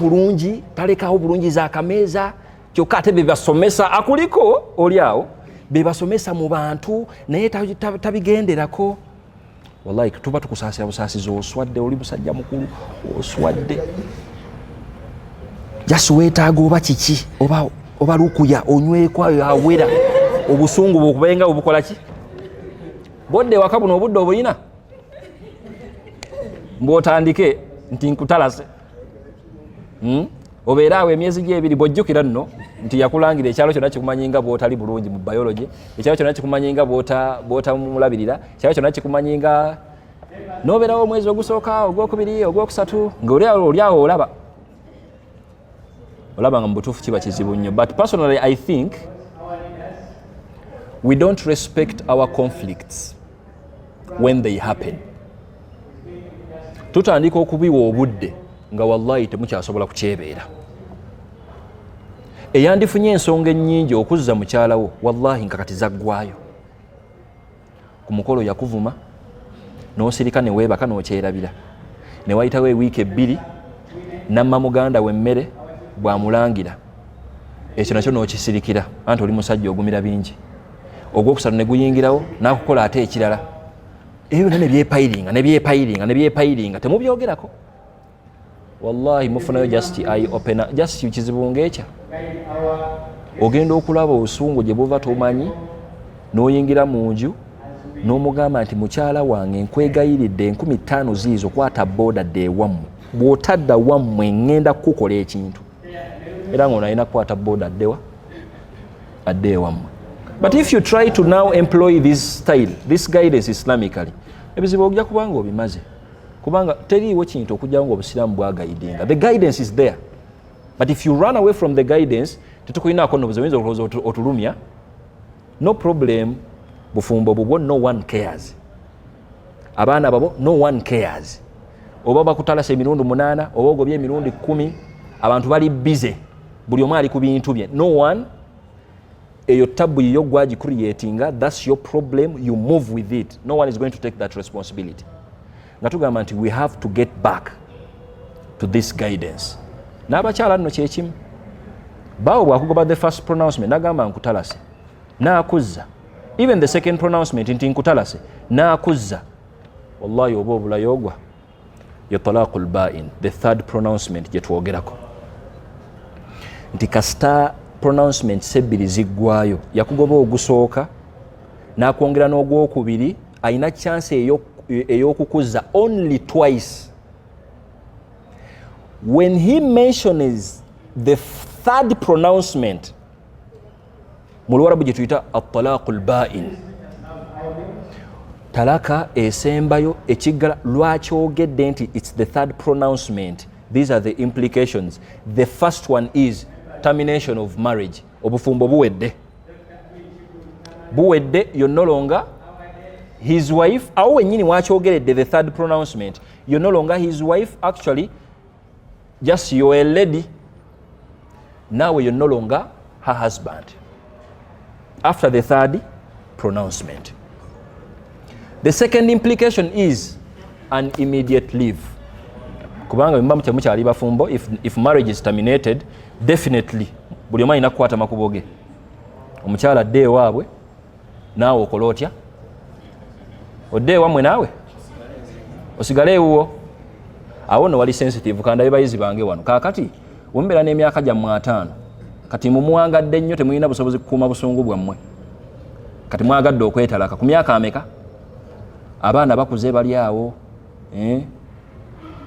S1: bulungi zakameeza kyokka ate bebasomesa akuliko oli awo bebasomesa mu bantu naye tabigenderako. Wallahi tuba tukusaasira busaasizi oswadde oli musajja mukulu oswadde jasi weetaaga oba kiki oba lukuya onywekwayo awera obusungu bwokubenga obukola ki bodde waka buno obudde obulina mbwotandike nti nkutalase obeera awo emyezi gy'ebiri bwojjukira nno nti yakulangira ekyalo kyonna kikumanyi nga bwotali bulungi mu biology, ekyalo kyonna kikumanyi nga bw'otamulabirira, ekyalo kyonna kikumanyi nga n'obeerawo omwezi ogusooka ogwokubiri ogwokusatu ng'oli awo olaba nga mu butuufu kiba kizibu nnyo. But personally I think we don't respect our conflicts when they happen. Tutandika okubiwa obudde nga wallahi temukyasobola kukyebeera. Eyandifunye ensonga ennyingi okuzza mukyalawo wallahi nga kati zaggwayo. Ku mukolo yakuvuma n'osirika ne weebaka n'okyerabira. Ne wayitawo ewiiki ebbiri namma muganda we emmere bwamulangira. Ekyo nakyo n'okisirikira anti oli musajja ogumira bingi. Ogwokusatu ne guyingirawo n'akukola ate ekirala. Ebyo ne byepayiringa temubyogerako. Wallahi mufunayo just eye opener, just kizibu ng'ekya. Ogenda okulaba obusungu gye buva tomanyi n'oyingira mu nju n'omugamba nti mukyala wange nkwegayiridde 15,000 ziizo kwata booda dde ewammwe. Bw'otadda wammwe ngenda kukola ekintu. Era ng'ono alina kukwata booda adde ewammwe. But if you try to now employ this style, this guidance Islamically, ebizibu ojja kubanga obimaze. Kubanga teriiwo kintu okujja nga obusiraamu bwagaidinga. The guidance is there. But if you run away from the guidance, tetukulinaako nno buzibuyinza okulowooza otulumya. No problem. Bufumbo bubwo no one cares. Abaana babo no one cares. Oba bakutalasa emirundi 8 oba ogobye emirundi 10 abantu bali busy. Buli omu ali ku bintu bye. No one. Eyo tabu yo gwaji creatinga, that's your problem, you move with it. No one is going to take that responsibility. Natugamba nti we have to get back to this guidance. N'abakyala nno kyekimu. Bawo bwakugoba the first pronouncement nagamba nkutalase. N'akuzza. Even the second pronouncement nti nkutalase. N'akuzza. Wallahi oba obulayo ogwa. Yo talaqul ba'in. The third pronouncement gye twogerako. Nti kasita pronouncement sebbiri ziggwayo yakugoba ogusooka n'akwongera n'ogwokubiri ayina chance ey'okukuzza only twice. When he mentions the third pronouncement mu Luwarabu gye tuyita at-talaqul ba'in, talaka esembayo ekiggala. Lwaki ogedde nti it's the third pronouncement? These are the implications. The first one is termination of marriage. Obufumbo buwedde, you're no longer his wife. Awo wenyini wakyogeredde the third pronouncement, you're no longer his wife. Actually, just you're a lady. Now you're no longer her husband after the third pronouncement. The second implication is an immediate leave. Kubanga mba mukyali bafumbo, if marriage is terminated, definitely buli omu alina kukwata makubo ge. Omukyala adde ewaabwe, naawe okola otya? Odde ewammwe naawe osigale ewuwo. Awo nno wali sensitive. Kandabe bayizi bange wano kaakati wembeera n'emyaka gyammwe 5, kati mumuwangadde nnyo, temulina busobozi kukuuma busungu bwammwe, kati mwagadde okwetalaka. Ku myaka ameka? Abaana bakuze bali awo,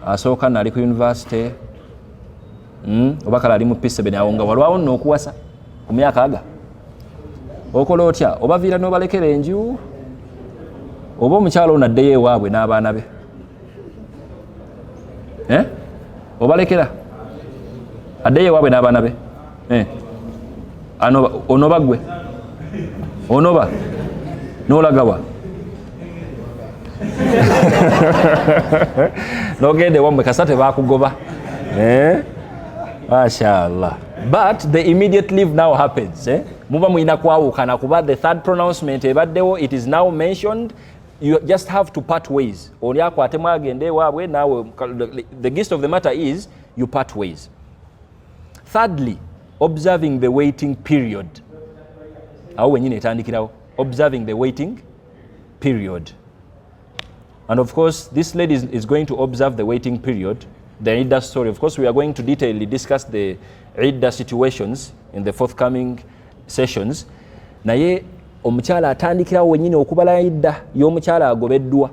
S1: asooka nali ku university, oba kale ali mu P7 awo nga walwawo nno okuwasa ku myaka aga. Okola otya? Obaviira n'obalekera enju, oba omukyalo ono addeyo ewaabwe n'abaana be, obalekera addeyo ewaabwe n'abaana be, onoba gwe onoba n'olagawa nogende wammwe kasa tebakugoba. Mashallah. But the immediate leave now happens. Muba muina kwawukana kuba the third pronouncement ebaddewo, it is now mentioned. You just have to part ways. Oli akwate mwagende waabwe nawe. The gist of the matter is you part ways. Thirdly, observing the waiting period. Awo wenyine etandikirawo, observing the waiting period. And of course, this lady is going to observe the waiting period, the Iddah story. Of course, we are going to detailedly discuss the Iddah situations in the forthcoming sessions. Naye omukyala atandikirawo wenyine okubala Iddah y'omukyala agobeddwa.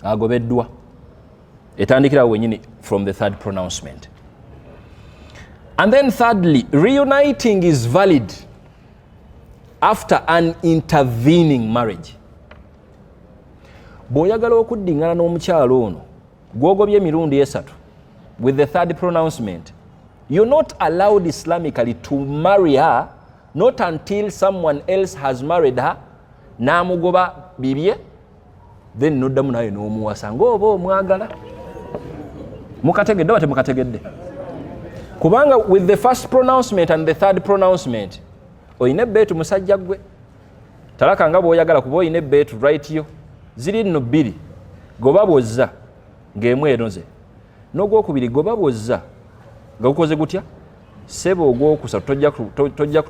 S1: Agobeddwa. Etandikirawo wenyine from the third pronouncement. And then thirdly, reuniting is valid after an intervening marriage. Bw'oyagala okuddingana n'omukyalo ono gw'ogobye emirundi 3 with the third pronouncement, you're not allowed Islamically to marry her, not until someone else has married her, n'amugoba bibye, then noddamu naye n'omuwasa ng'oba omwagala. Mukategedde oba temukategedde? Kubanga with the first pronouncement and the third pronouncement, oyina ebbeetu musajja gwe. Talaka nga bw'oyagala kuba oyina ebbeetu right yo. Ziri nno 2, goba bwozza ng'emu enoze, n'ogwokubiri goba bwozza nga gukoze gutya, sebo ogwokusatu tojja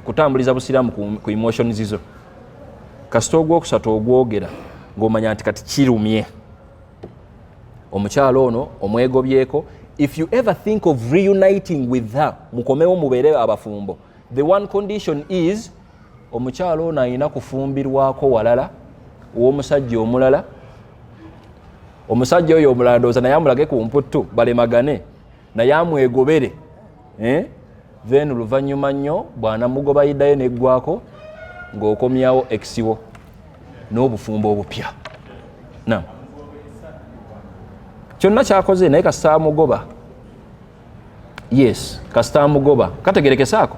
S1: kutambuliza busiraamu ku emotions zo. Kasita ogwokusatu ogwogera ng'omanya nti kati kirumye omukyalo ono omwegobyeko. If you ever think of reuniting with her, mukomewo mubeere abafumbo, the one condition is omukyalo ono alina kufumbirwako walala omusajja omulala. Omusajja oyo omulala ndowooza naye amulage ku mputtu balemagane naye amwegobere, then oluvannyuma nnyo bw'anamugoba Iddayo neggwako ng'okomyawo ekisibo n'obufumbo obupya. Naam, kyonna kyakoze naye kasita amugoba, yes, kasita amugoba kategerekesaako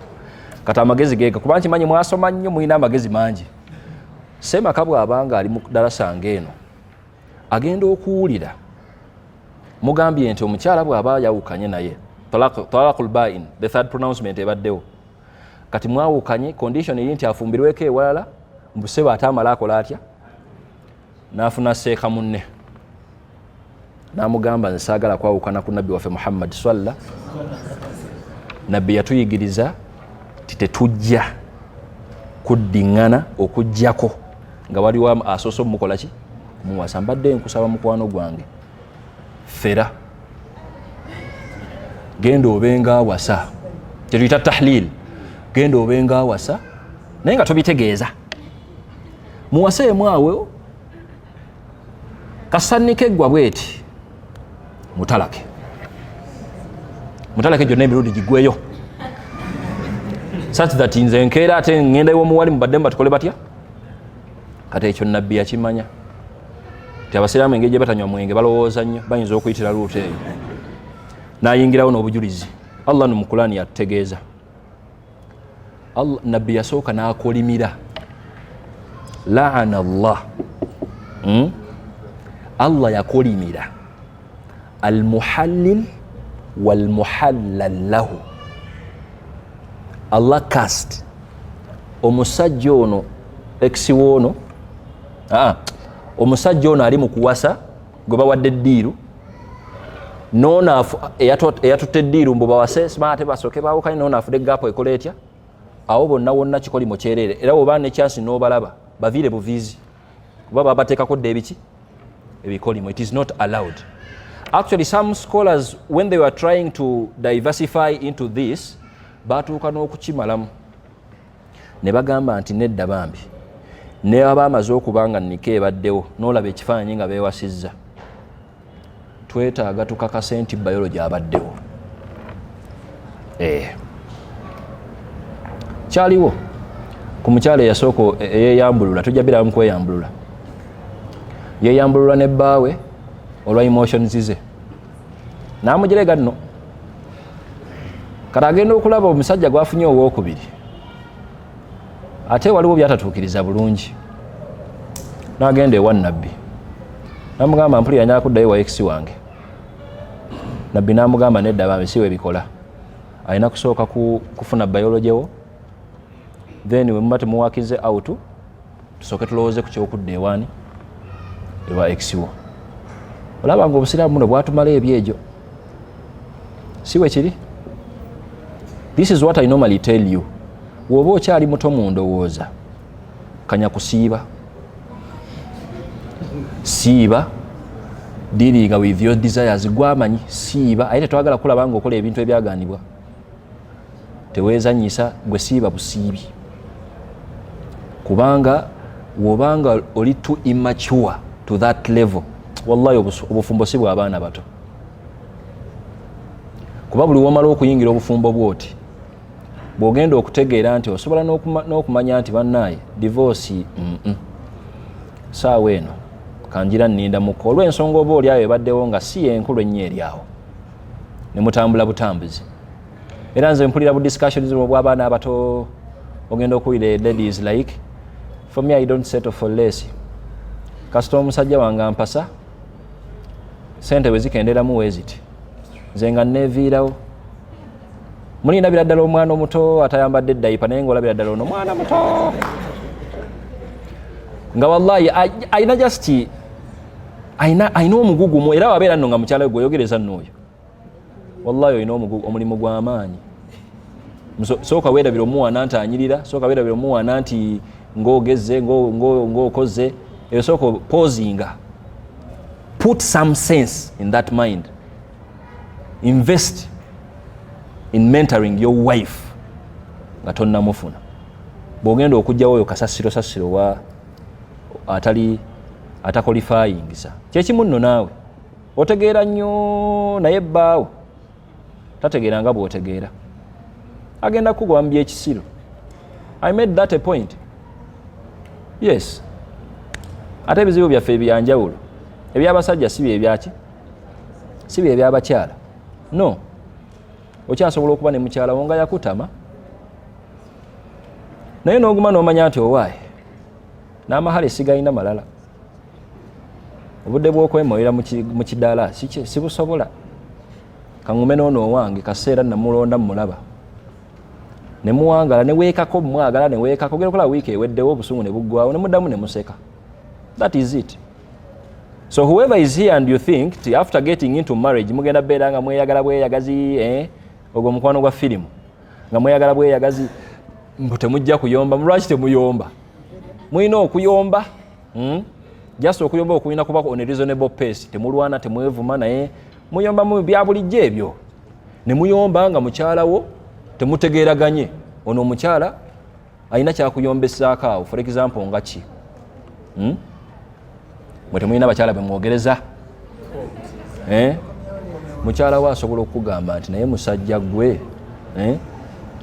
S1: kati amagezi geeka, kuba nkimanyi mwasoma nnyo, mulina amagezi mangi. Semaka bw'abanga ali mu darasa ng'eno agenda okuwulira mugambye nti omukyala bw'aba yawukanye naye, talaqul ba'in, the third pronouncement ebaddewo, kati mwawukanye, condition eri nti afumbirweko ewalala, mbusebe ate amala akola atya? N'afuna seeka munne n'amugamba nze saagala kwawukana ku nabbi waffe Muhammad swalla. Nabbi yatuyigiriza ti tetujja kuddingana okujjako nga waliwo asoose omukola ki muwasa. Mbadde nkusaba mukwano gwange, fera genda obenga awasa, kyetuyita tahlil, genda obenga awasa naye nga tobitegeeza. Muwaseemu awo kasannike eggwa bweti mutalake. mutaleke gyonna emirundi gigweyo such that nze nkeera ate ngenda ew'omuwali mubadde mubatukole batya kati ekyo nabbi yakimanya ti abasiraamu engeri gye batanywa mwenge balowooza nnyo bayinza okuyitira luuta eyo nayingirawo n'obujulizi allah no mu Qur'ani yatutegeeza nabbi yasooka n'akolimira laana allah allah yakolimira almuhallil walmuhallal lahu allah cast omusajja ono exiwoono omusajja ono ali mu kuwasa gwe bawadde eddiiru nono eyatutte eddiiru mbu bawase simaate basooke baawukanye nono afudde gaapo ekola etya awo bonna wonna kikolimo kyereere era bw'oba nekyansi n'obalaba baviire buviizi kuba babateekako dde ebiki ebikolimo. It is not allowed. Actually, some scholars, when they were trying to diversify into this, batuuka n'okukimalamu ne bagamba nti nedda bambi ne baba amaze okuba nga nika ebaddewo n'olaba ekifaananyi nga beewasizza twetaaga tukakase nti biology abaddewo. Kyaliwo ku mukyala eyasooka eyeyambulula, tujja biramu kweyambulula, yeyambulula ne bbaawe olwa emotions ze n'amugirega nno kati agenda okulaba omusajja gwafunye owokubiri ate waliwo byatatuukiriza bulungi n'agenda ewa nabbi n'amugamba mpulira nyaa kuddayo wa ex wange. Nabbi n'amugamba nedda bambi si we bikola, alina kusooka kufuna biology wo then we muba temuwakize out tusooke tulowooze ku kyokudda ewaani ewa ex wo. Olaba nga obusiraamu buno bwatumala ebyegyo si we kiri. This is what I normally tell you. Woba okyali muto mu ndowooza kanya kusiiba, siiba, dealing with your desires, gwamanyi siiba, ate twagala kulaba nga okola ebintu ebyaganibwa, teweezanyisa, gwe siiba busiibi, kubanga wobanga oli too immature to that level, wallahi obufumbo si bw'abaana bato. Kuba buli womala okuyingira obufumbo bwoti bw'ogenda okutegeera nti osobola n'okumanya nti bannaaye divorce saawa eno kanjira nninda muko olw'ensonga oba oli ayo ebaddewo nga si yenkulu ennyo eri awo ne mutambula butambuzi. Era nze mpulira bu discussions bw'abaana abato ogenda okuwulira ladies like for me I don't settle for less. Kasita omusajja wange ampasa sente bwe zikenderamu weeziti nze nga neeviirawo. Mulindabira ddala omwana omuto atayambadde dayipa naye ng'olabira ddala ono mwana muto nga wallahi ayina just ayina omugugumu, era wabeera nno nga mukyala we gweyogereza nno oyo wallahi oyina omulimu gw'amaanyi. Sooka weerabira omuwana nti anyirira, sooka weerabira omuwana nti ng'ogezze ng'okoze, eyo sooka pausinga, put some sense in that mind, invest in mentoring your wife nga tonnamufuna. Bw'ogenda okugjawo oyo kasasiro wa atakolifayingisa kyekimu nno naawe otegeera nnyo naye bbaawo tategeera nga bw'otegeera, agenda kukugamba ekisiro. I made that a point. Yes, ate ebizibu byaffe ebyanjawulo ebyabasajja si byebyaki, si byebyabakyala. No, okyasobola okuba ne mukyala wo nga yakutama naye n'oguma n'omanya nti owaaye n'amahale sigalina malala, obudde bw'okwemoyera mu kidaala sibusobola. Kaŋŋume n'ono owange kaseera namulonda mumulaba ne muwangala ne weekako mumwagala ne weekako, ogenda okola wiiki eweddewo obusungu ne buggwawo ne muddamu ne museka. That is it. So whoever is here and you think after getting into marriage mugenda beera nga mweyagala bweyagazi, ogwo mukwano gwa firimu nga mweyagala bweyagazi mbu temujja kuyomba. Lwaki temuyomba? Mulina okuyomba, just okuyomba okulina kuba on a reasonable pace. Temulwana, temwevuma, naye muyomba mu bya bulijjo ebyo. Ne muyomba nga mukyalawo temutegeeraganye, ono omukyala alina kyakuyombesako awo. For example nga ki? Mwe temulina bakyala be mwogereza? mukyala we asobola okugamba nti naye musajja gwe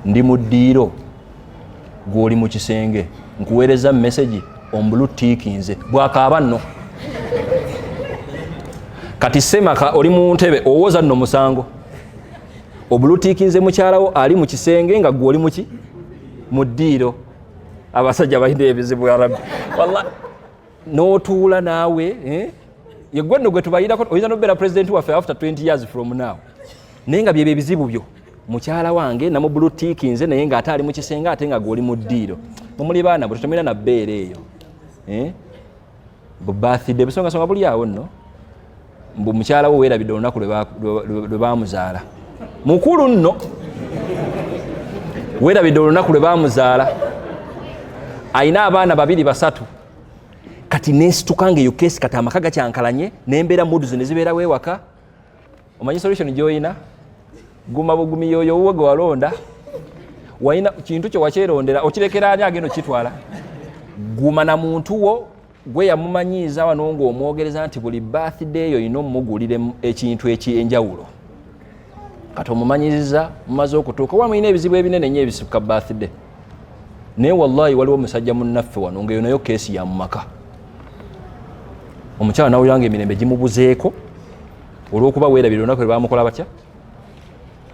S1: ndi mu ddiiro gw'oli mu kisenge nkuweereza message ombulutiikinze bwakaaba nno kati semaka oli mu ntebe owooza nno musango obulutiikinze mukyala wo ali mu kisenge nga gw'oli muki mu ddiiro. Abasajja balina ebizibu ya rabbi wallahi n'otuula naawe yegwe nno gwe tubayirako oyinza n'obeera president waffe after 20 years from now naye nga byebyo ebizibu byo mukyala wange namubulutiikinze naye ng'ate ali mu kisenge ate nga gw'oli mu ddiiro. Mumuli baana bwe tutomera na bbeera eyo bu birthday busongasonga buli awo nno mbu mukyala wo weerabidde olunaku lwe baamuzaala mukulu nno weerabidde olunaku lwe baamuzaala ayina abaana 2 3 kati nesitukange eyo kesi kati amaka gakyankalanye nembeera mudu ze nezibeera weewaka omanyi solution gyoyina guma bugumi yoyo wuwe gwe walonda wayina kintu kyo wakyerondera okirekera ani agenda okitwala guma na muntu wo gwe yamumanyiiza wano ng'omwogereza nti buli birthday eyo oyina omugulire ekintu ekyenjawulo kati omumanyiriza mumaze okutuuka wa mulina ebizibu ebinene nnyo ebisika birthday naye wallahi waliwo omusajja munnaffe wano ngaeyo nayo keesi ya mumaka omukyala nawuliranga emirembe gimubuzeeko olw'okuba weerabira olunaku lwe baamukola batya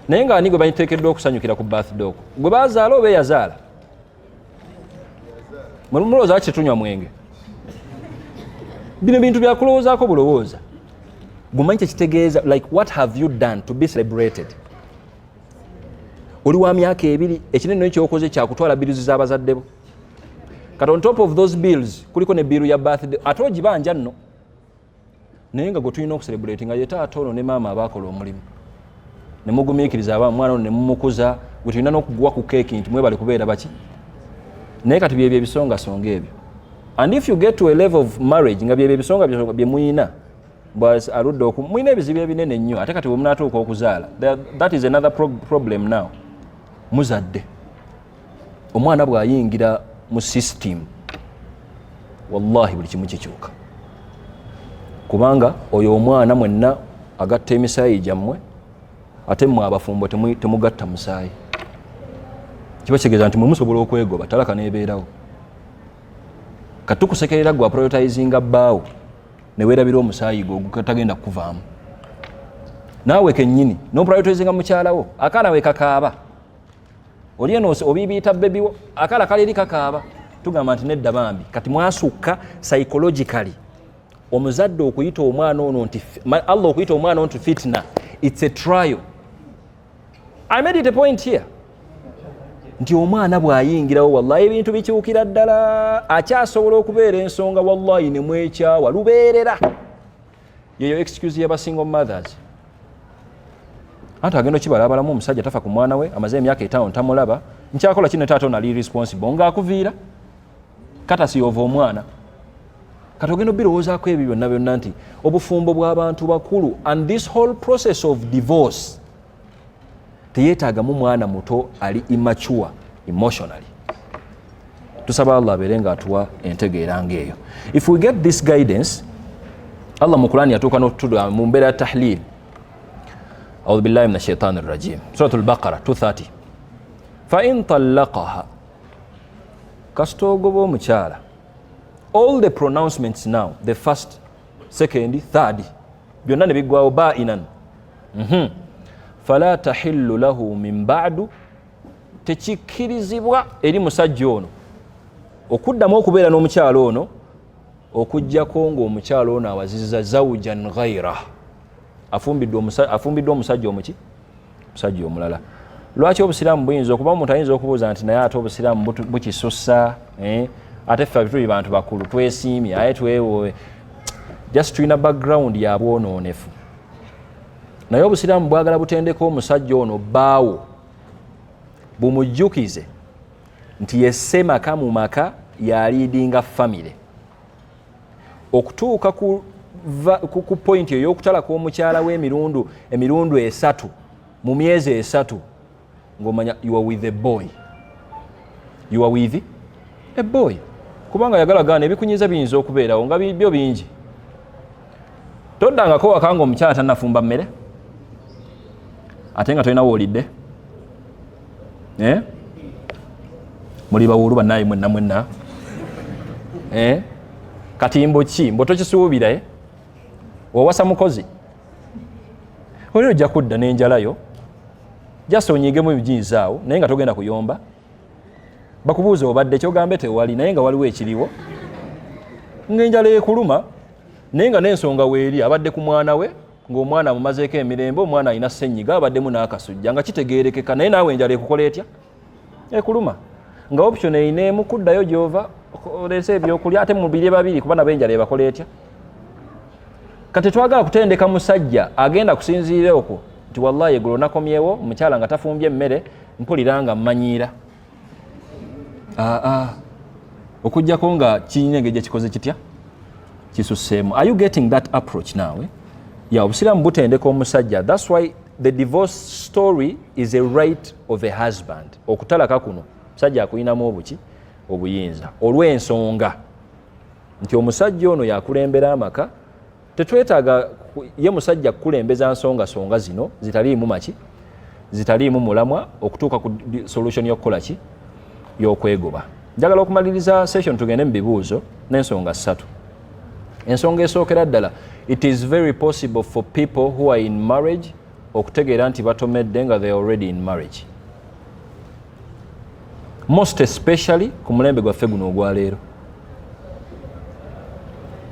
S1: naye nga ani gwe baniteekeddwa okusanyukira ku birthday okwo gwe baazaala oba eyazaala mulowooza ki tetunywa mwenge bino bintu byakulowoozaako bulowooza gumanyi kyekitegeeza like what have you done to be celebrated oli wa myaka 2 ekinene kyokoze kyakutwala bills z'abazadde bo kati on top of those bills kuliko ne bill ya birthday ate ogibanja nno naye nga gwe tulina okucelebrate nga ye taata ono ne maama abaakola omulimu ne mugumiikiriza mwana ono ne mumukuza gwe tulina n'okuguwa ku keeki nti mwebale kubeera baki naye kati byebyo ebisongasonga ebyo and if you get to a level of marriage nga byebyo ebisonga bye muyina aludde muyina ebizibu ebinene nnyo ate kati bwe munaatuuka okuzaala that is another problem now muzadde omwana bw'ayingira mu system wallahi buli kimu kikyuka kubanga oyo omwana mwenna agatta emisaayi gyammwe ate mmwe abafumbo temugatta musaayi kiba kitegeeza nti mwe musobola okwegoba talaka neebeerawo kati tukusekerera gwe prioritizinga bbaawo ne weerabira omusaayi gwe ogutagenda kukuvaamu naawe kennyini noprioritizinga mukyalawo akaana we kakaaba oli eno obiibiyita bebiwo akaala kali eri kakaaba tugamba nti nedda bambi kati mwasukka psychologically omuzadde okuyita omwana ono nti Allah okuyita omwana ono nti fitna it's a trial. I made it a point here nti omwana bw'ayingirawo wallahi ebintu bikyukira ddala akyasobola okubeera ensonga wallahi ne mwekyawa lubeerera yeyo excuse y'abasingle mothers anti agenda okibalabalamu omusajja tafa ku mwana we amaze emyaka 5 tamulaba nkyakola kino taata ono ali responsible ng'akuviira katasi ova omwana kati ogenda obirowoozaako ebyo byonna byonna nti obufumbo bw'abantu bakulu and this whole process of divorce teyeetaagamu mwana muto ali immature emotionally. Tusaba Allah abeere nga atuwa entegeera ng'eyo. If we get this guidance, Allah mu Qur'an yatuuka n'otutuda mu mbeera ya tahlil. A'udhu billahi minash shaitanir rajim. Suratul Baqara 230. Fa in talaqaha, kastogobo omukyala. All the pronouncements now, the first, second, third, byonna ne biggwawo ba'inan. Fala tahillu lahu min ba'du, tekikkirizibwa eri musajja ono okuddamu okubeera n'omukyala ono okujjako ng'omukyala ono awazizza zawjan ghayra, afumbiddwa omusajja omuki, musajja omulala. Lwaki obusiraamu buyinza okuba omuntu ayinza okubuuza nti naye ate obusiraamu bukisussa, ate ffe tuli bantu bakulu twesiimye aye twewowe, just tulina background ya bwonoonefu. Naye obusiraamu bwagala butendeko omusajja ono bbaawo bumujjukize nti yesse maka mu maka ya leadinga family okutuuka ku point eyo y'okutalako omukyala w'emirundi 3 mu myezi 3 ng'omanya you are with a boy, you are with a boy, kubanga yagalagana ebikunyiza biyinza okubeerawo nga byo bingi. Toddangako wakanga omukyala tannafumba mmere, ate nga tolina woolidde muli bawuulu bannaye mwenna katimbo ki mbo tokisuubira wawasa mukozi oli ojja kudda n'enjalayo jasa onyiigemu ebijinzi awo naye nga togenda kuyomba bakubuuza obadde kyogambe tewali naye nga waliwo ekiriwo ng'enjala ekuluma naye nga n'ensonga weeri abadde ku mwana we ng'omwana amumazeeko emirembe omwana alina ssenyiga abaddemu n'akasujja nga kitegeerekeka naye naawe enjala ekukola etya ekuluma nga option eyineemu kuddayo gy'ova olese ebyokulya ate mubiri babiri kuba nabo enjala ebakola etya kati twagala kutendeka musajja agenda kusinziira okwo nti wallahi eggulo nakomyewo omukyala nga tafumbye emmere mpulira nga mmanyiira okujjako nga kirina engeri gye kikoze kitya kisusseemu. Are you getting that approach now? Obusiraamu butendeka omusajja. That's why the divorce story is a right of a husband. Okutalaka kuno musajja akuyinamu obuki obuyinza olw'ensonga nti omusajja ono yakulembera amaka. Tetwetaaga ye musajja kukulembeza nsonga zino zitaliimu maki zitaliimu mulamwa okutuuka ku solution y'okukola ki y'okwegoba. Njagala okumaliriza session tugende mu bibuuzo n'ensonga 3. Ensonga esookera ddala, it is very possible for people who are in marriage okutegeera nti batomedde nga they are already in marriage, most especially ku mulembe gwaffe guno ogwaleero.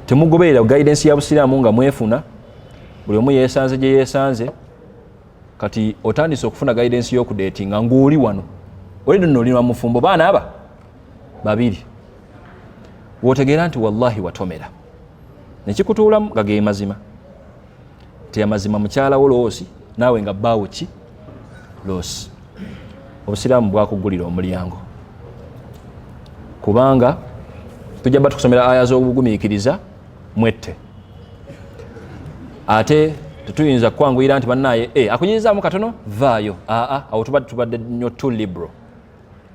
S1: Temugoberera guidance ya busiraamu nga mwefuna, buli omu yeesanze gye yeesanze. Kati otandise okufuna guidance y'okudatinga ng'oli wano olidde nno oli mufumbo baana aba babiri, wootegeera nti wallahi watomera nekikutuulamu nga ge mazima. Teyamazima mukyala wo loosi naawe nga bbaawo ki loosi. Obusiraamu bwakugulira omulyango, kubanga tujja bba tukusomera aya z'obugumiikiriza mwette, ate tetuyinza kwanguyira nti bannaye akuyirizaamu katono vaayo. Awo tubadde nnyo too liberal.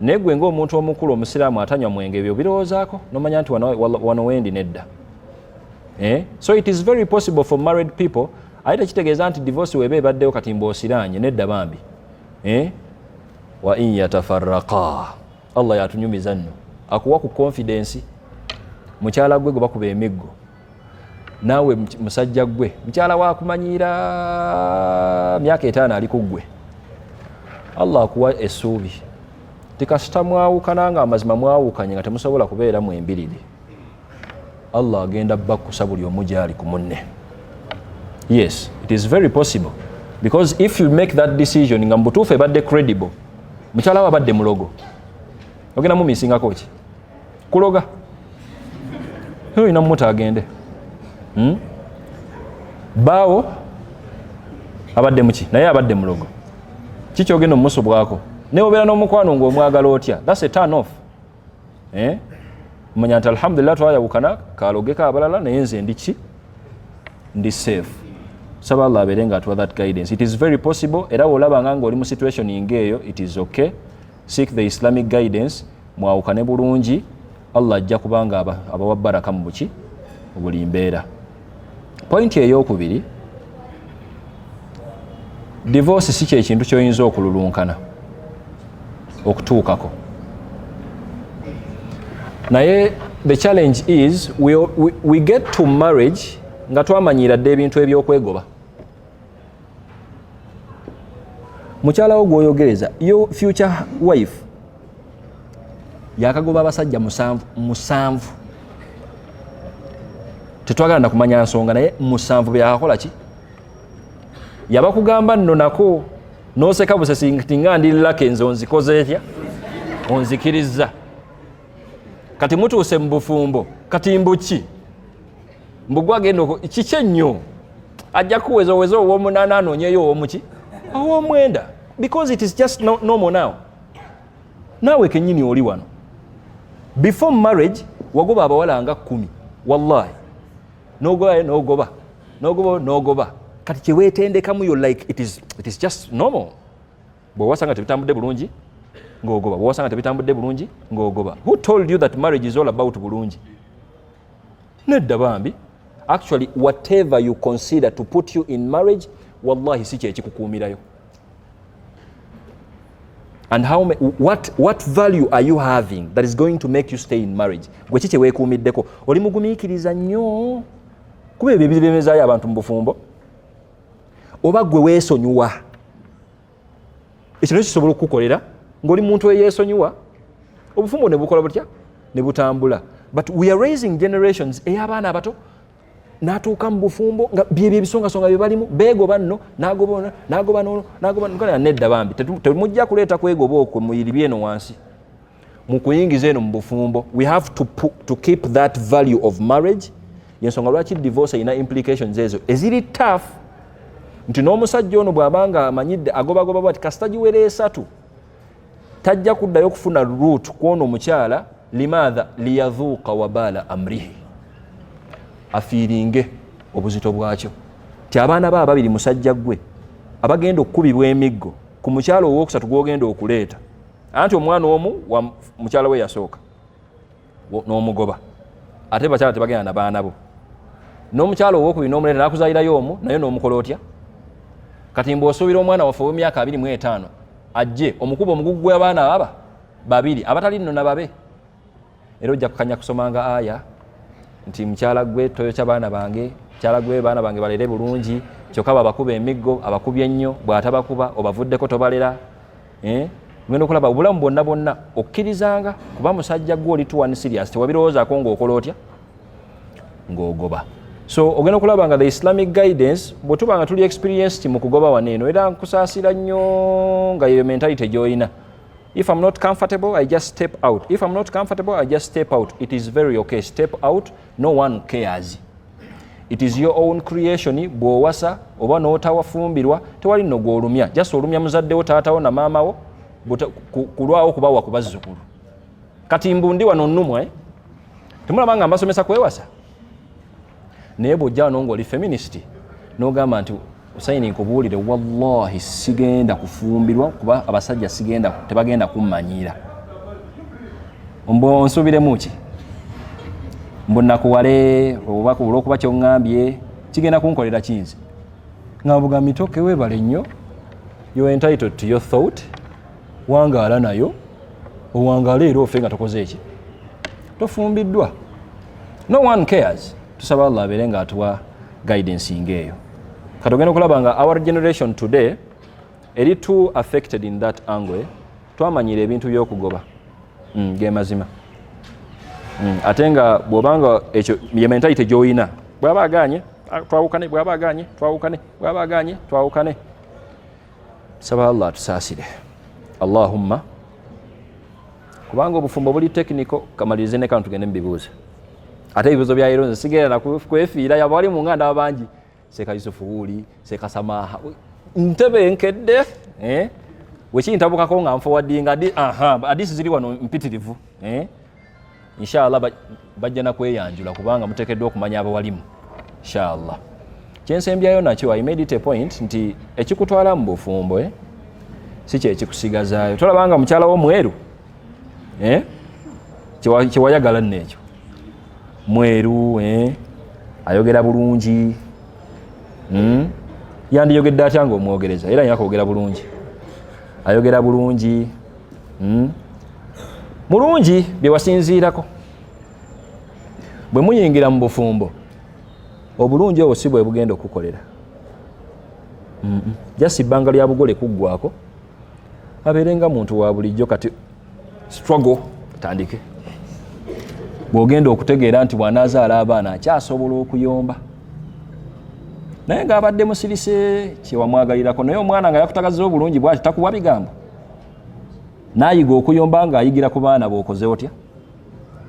S1: Naye gwe ng'omuntu omukulu omusiraamu atanywa mwenge ebyo birowoozaako n'omanya nti wano wendi nedda. So it is very possible for married people. Ate tekitegeeza nti divorce weba ebaddewo kati mboosiraanye nedda bambi. Wa in yatafarraqa, Allah yatunyumiza nno, akuwa ku confidence. Mukyala gwe bakuba emiggo, naawe musajja gwe mukyala waakumanyiira myaka 5 ali ku ggwe. Allah akuwa essuubi tikasita mwawukana nga amazima mwawukanye nga temusobola kubeera mwembiriri. Allah agenda bakkusa buli omu gy'ali ku munne. Yes, it is very possible, because if you make that decision nga mbutuufu ebadde credible, mukyala we abadde mulogo, ogenda mumisingako ki kuloga olina mumuta agende. Baawo abadde muki naye abadde mulogo, kiki ogenda omumusobwako naye obeera n'omukwano ng'omwagala otya. That's a turn off. Manya nti alhamdulillah twayawukana kalogeko abalala naye nze ndiki ndi safe. Saba Allah abeere nga atuwa that guidance. It is very possible, era olabanga ng'oli mu situation ingeeyo, it is okay, seek the Islamic guidance, mwawukane bulungi. Allah ajja kubanga abawa baraka mu buki buli mbeera. Point ey'okubiri, divorce si kyekintu ky'oyinza okululunkana okutuukako. Naye the challenge is we get to marriage nga twamanyiira dde ebintu ebyokwegoba. Mukyala wo gw'oyogereza, your future wife yakagoba abasajja 7. Tetwagala na kumanya nsonga naye 7 byakakola ki? Yabakugamba nno nako n'oseka busesi nga ndilirako enzo nzikoze etya onzikiriza. Kati mutuuse mu bufumbo kati mbuki mbugwa agenda kiki ennyo ajja kuweza ow'omunaana anoonyeyo ow'omuki ow'omwenda, because it is just normal now. Naawe kennyini oli wano before marriage wagoba abawala nga 10, wallahi n'ogoba kati kyeweetendekamu yo like it is just normal. Bw'owasanga tebitambudde bulungi ng'ogoba, bw'owasanga tebitambudde bulungi ng'ogoba. Who told you that marriage is all about bulungi? Nedda bambi. Actually whatever you consider to put you in marriage, wallahi si kyekikukuumirayo. And what value are you having that is going to make you stay in marriage? Gwe kiki weekuumiddeko? Oli mugumiikiriza nnyo kuba ebyo ebiremezaayo abantu mu bufumbo, oba gwe weesonyiwa ekyo kisobola okukukolera ng'oli muntu eyeesonyiwa, obufumbo ne bukola butya ne butambula. But we are raising generations ey'abaana abato n'atuuka mu bufumbo nga byebyo ebisongasonga bye balimu, beegoba nno n'agoba n'ono nedda bambi temujja kuleeta kwegoba okwo muyiri eno wansi mu kuyingiza eno mu bufumbo. We have to keep that value of marriage. Yensonga lwaki divorce ina implications ezo eziri tough, nti n'omusajja ono bw'abanga amanyidde agobagoba bwati kasita giwera 3 tajja kuddayo kufuna root kw'ono omukyala. Limadha liyadhuuqa wabala amrihi, afiiringe obuzito bwakyo. Ti abaana ba babiri musajja gwe abagenda okukubibwa emiggo ku mukyala ow'okusatu gw'ogenda okuleeta, anti omwana omu wa mukyala we yasooka n'omugoba, ate bakyala tebagenda na baana bo, n'omukyala ow'okubiri n'omuleeta n'akuzaalirayo omu naye n'omukola otya? Kati mbw'osuubira omwana waffe w'emyaka 25 ajje omukuba omugugu gw'abaana aba babiri abatali nno na babe, era ojja kukanya kusomanga aya nti mukyala gwe toyokya baana bange, mukyala gwe baana bange balere bulungi, kyokka babakuba emiggo, abakubye ennyo, bw'atabakuba obavuddeko tobalera. Ngenda okulaba obulamu bwonna bwonna okkirizanga kuba musajja gwe oli tuwani serious, tewabirowoozaako ng'okola otya? Ng'ogoba. So ogenda okulaba nga the Islamic guidance bwe tuba nga tuli experienced mu kugoba wano eno, era nkusaasira nnyo nga yeyo mentality gy'olina. If I'm not comfortable, I just step out. If I'm not comfortable, I just step out. It is very okay. Step out. No one cares. It is your own creation. Bw'owasa oba n'otawafumbirwa tewali nno gw'olumya. Just olumya muzaddewo taatawo na maamawo kulwawo kuba wakubazzukulu. Kati mbundi wano nnumwe temulaba nga mbasomesa kwewasa. Naye bw'ojja wano ng'oli feminist n'ogamba nti Usaini nkubuulire wallahi sigenda kufumbirwa kuba abasajja tebagenda kummanyira. Mbo nsubiremu ki? Mbo nakuwale olw'okuba ky'oŋŋambye kigenda kunkolera kinzi. Ng'avuga mitoke weebale nnyo. You are entitled to your thought. Wangaala nayo. Owangaala era ofe nga tokoze eki? Tofumbiddwa. No one cares. Tusaba Allah abeere ng'atuwa guidance ng'eyo. Katogenda okulaba nga our generation today eri too affected in that angle. Twamanyira ebintu by'okugoba ge mazima. Ate nga bw'obanga ekyo ye mentality gy'olina, bw'aba agaanye twawukane, bw'aba agaanye twawukane, bw'aba agaanye twawukane. Saba Allah tusaasire. Allahumma kubanga obufumbo buli technical, kamalirize ne kantu tugende mubibuuza. Ate ebibuuzo bya Ironze sigenda na kwefiira yabali mu nganda abangi. Seka Yusufu Wuli, Seka Samaha. Ntebe nkedde, wekintabukako nga nfowadinga hadisi ziri wano mpitirivu. Inshallah bajja na kweyanjula kubanga muteekeddwa okumanya abawalimu. Inshallah. Kyensembyayo nakyo, I made it a point nti ekikutwala mu bufumbo si kye ekikusigazaayo. Tolabanga mukyala w'omweru kyewayagala n'ekyo. Mweru ayogera bulungi. Yandiyogedde atya ng'omwogereza era ayina kwogera bulungi. Ayogera bulungi. Mulungi bye wasinziirako. Bwe muyingira mu bufumbo obulungi obwo si bwe bugenda okukolera. Jasi ibbanga lya bugole kuggwako abeerenga muntu wa bulijjo kati struggle tandike. Bw'ogenda okutegeera nti bw'anaazaala abaana akyasobola okuyomba. Naye ng'abadde musirise kyewamwagalirako, naye omwana nga yakutagaza obulungi bw'ati takuwa bigambo. N'ayiga okuyomba ng'ayigira ku baana bw'okoze otya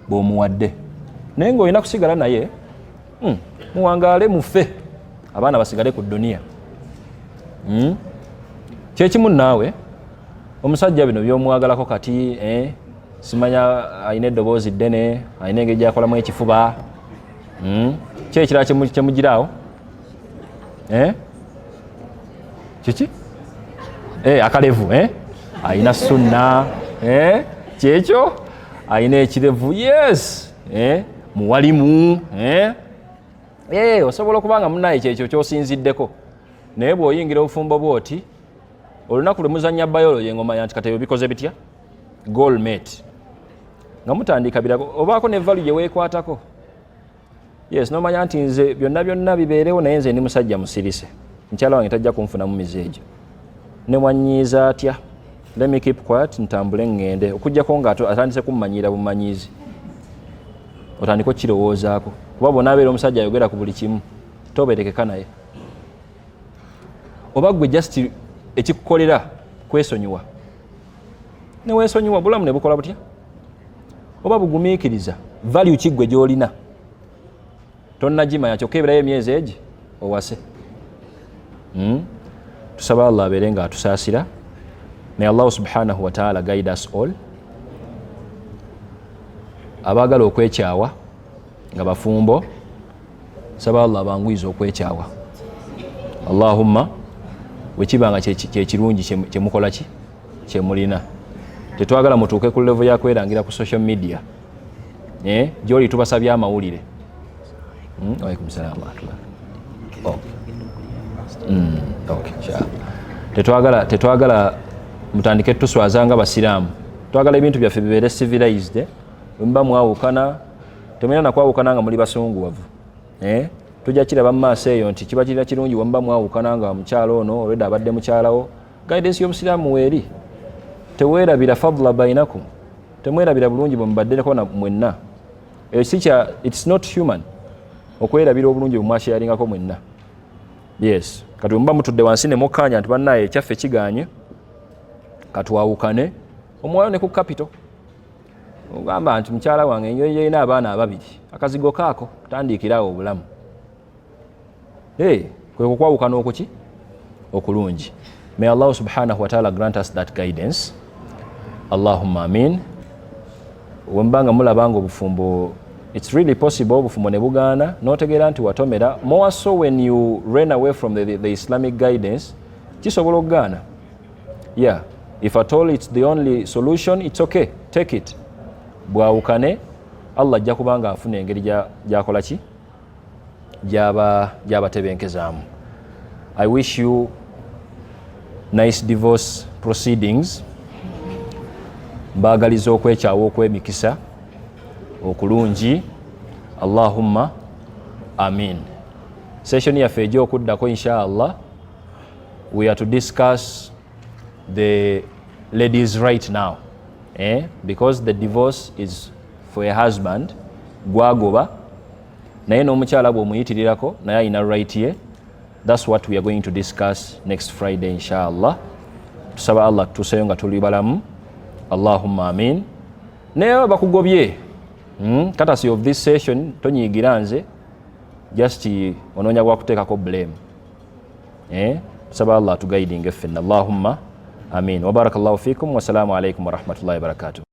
S1: bw'omuwadde. Naye ng'olina kusigala naye muwangaale mufe abaana basigale ku dduniya. Kyekimu naawe omusajja bino by'omwagalako kati simanya ayina eddoboozi ddene, ayina engeri gy'akolamu ekifuba. Kyekirala kyemugiraawo kiki akalevu ayina sunna kyekyo ayina ekirevu. Yes muwalimu osobola okuba nga munaye kyekyo ky'osinziddeko. Naye bw'oyingira obufumbo bw'oti olunaku lwe muzannya biology ngoma yanti kati bikoze bitya goal mate nga mutandika birago obaako ne value gye weekwatako. Yes, nomanya nti nze byonna bibeerewo naye nze ndi musajja musirise, mukyala wange tajja kunfunamu mizeejo ne mwanyiiza atya, let me keep quiet ntambule ngende okujjako nga atandise kummanyiira bumanyiizi otandika okirowoozaako kuba bw'onaabeera omusajja ayogera ku buli kimu tobeerekeka naye oba gwe just ekikukolera kwesonyiwa neweesonyiwa bulamu ne bukola butya oba bugumiikiriza value kiggwe gy'olina tonnagimanya kyokka ebirayo emyezi egi owase. Tusaba Allah abeere nga atusaasira. May Allah subhanahu wa ta'ala guide us all. Abaagala okwekyawa nga bafumbo saba Allah abanguyiza okwekyawa. Allahumma wekibanga kyekirungi kyemukola ki kyemulina tetwagala mutuuke ku level ya kwerangira ku social media gyoli tubasabye amawulire. Alaikum salaam wa rahmatullah. Tetwagala mutandike tuswaza nga basiraamu, twagala ebintu byaffe bibeere civilized. Mba mwawukana temulina nakwawukana nga muli basunguwavu, tujja kiraba mu maaso eyo nti kiba kirina kirungi wemba mwawukana nga mukyalo ono olwedde abadde mukyalawo. Guidance y'omusiraamu weeri, teweerabira fadla bainakum, temwerabira bulungi bwe mubaddeko na mwenna. It's not human okwerabira obulungi bwe mwasharingako mwenna. Yes, kati mba mutudde wansi ne mukkaanya nti bannaye ekyaffe kiganye katwawukane omwoyo ne ku capital ogamba nti mukyala wange enyo yeyina abaana ababiri akazigo kaako kutandikirawo obulamu. Kwe kukwawukana okuki okulungi. May Allah subhanahu wa ta'ala grant us that guidance. Allahumma amin. Wembanga mulabanga obufumbo, it's really possible obufumbo ne bugaana n'otegeera nti watomera, more so when you ran away from the Islamic guidance, kisobola okugaana. Yeah, if at all it's the only solution, it's okay, take it. Bwawukane, Allah ajja kubanga afuna engeri gyakola ki gyabatebenkezaamu. I wish you nice divorce proceedings. Mbagaliza okwekyawa okw'emikisa okulungi. Allahumma amin. Session yaffe ejja okuddako inshallah, we are to discuss the ladies right now, because the divorce is for a husband gwagoba naye n'omukyala bw'omuyitirirako naye alina right ye. That's what we are going to discuss next Friday inshallah. Tusaba Allah tutuseyo nga tuli balamu. Allahumma amin. Naye bakugobye courtesy of this session tonyiigira nze, just onoonya gwakuteekako blame. Tusaba Allah tuguiding effenna. Allahumma amin. Wa barakallahu fikum wa salaamu alaikum wa rahmatullahi wa barakatuh.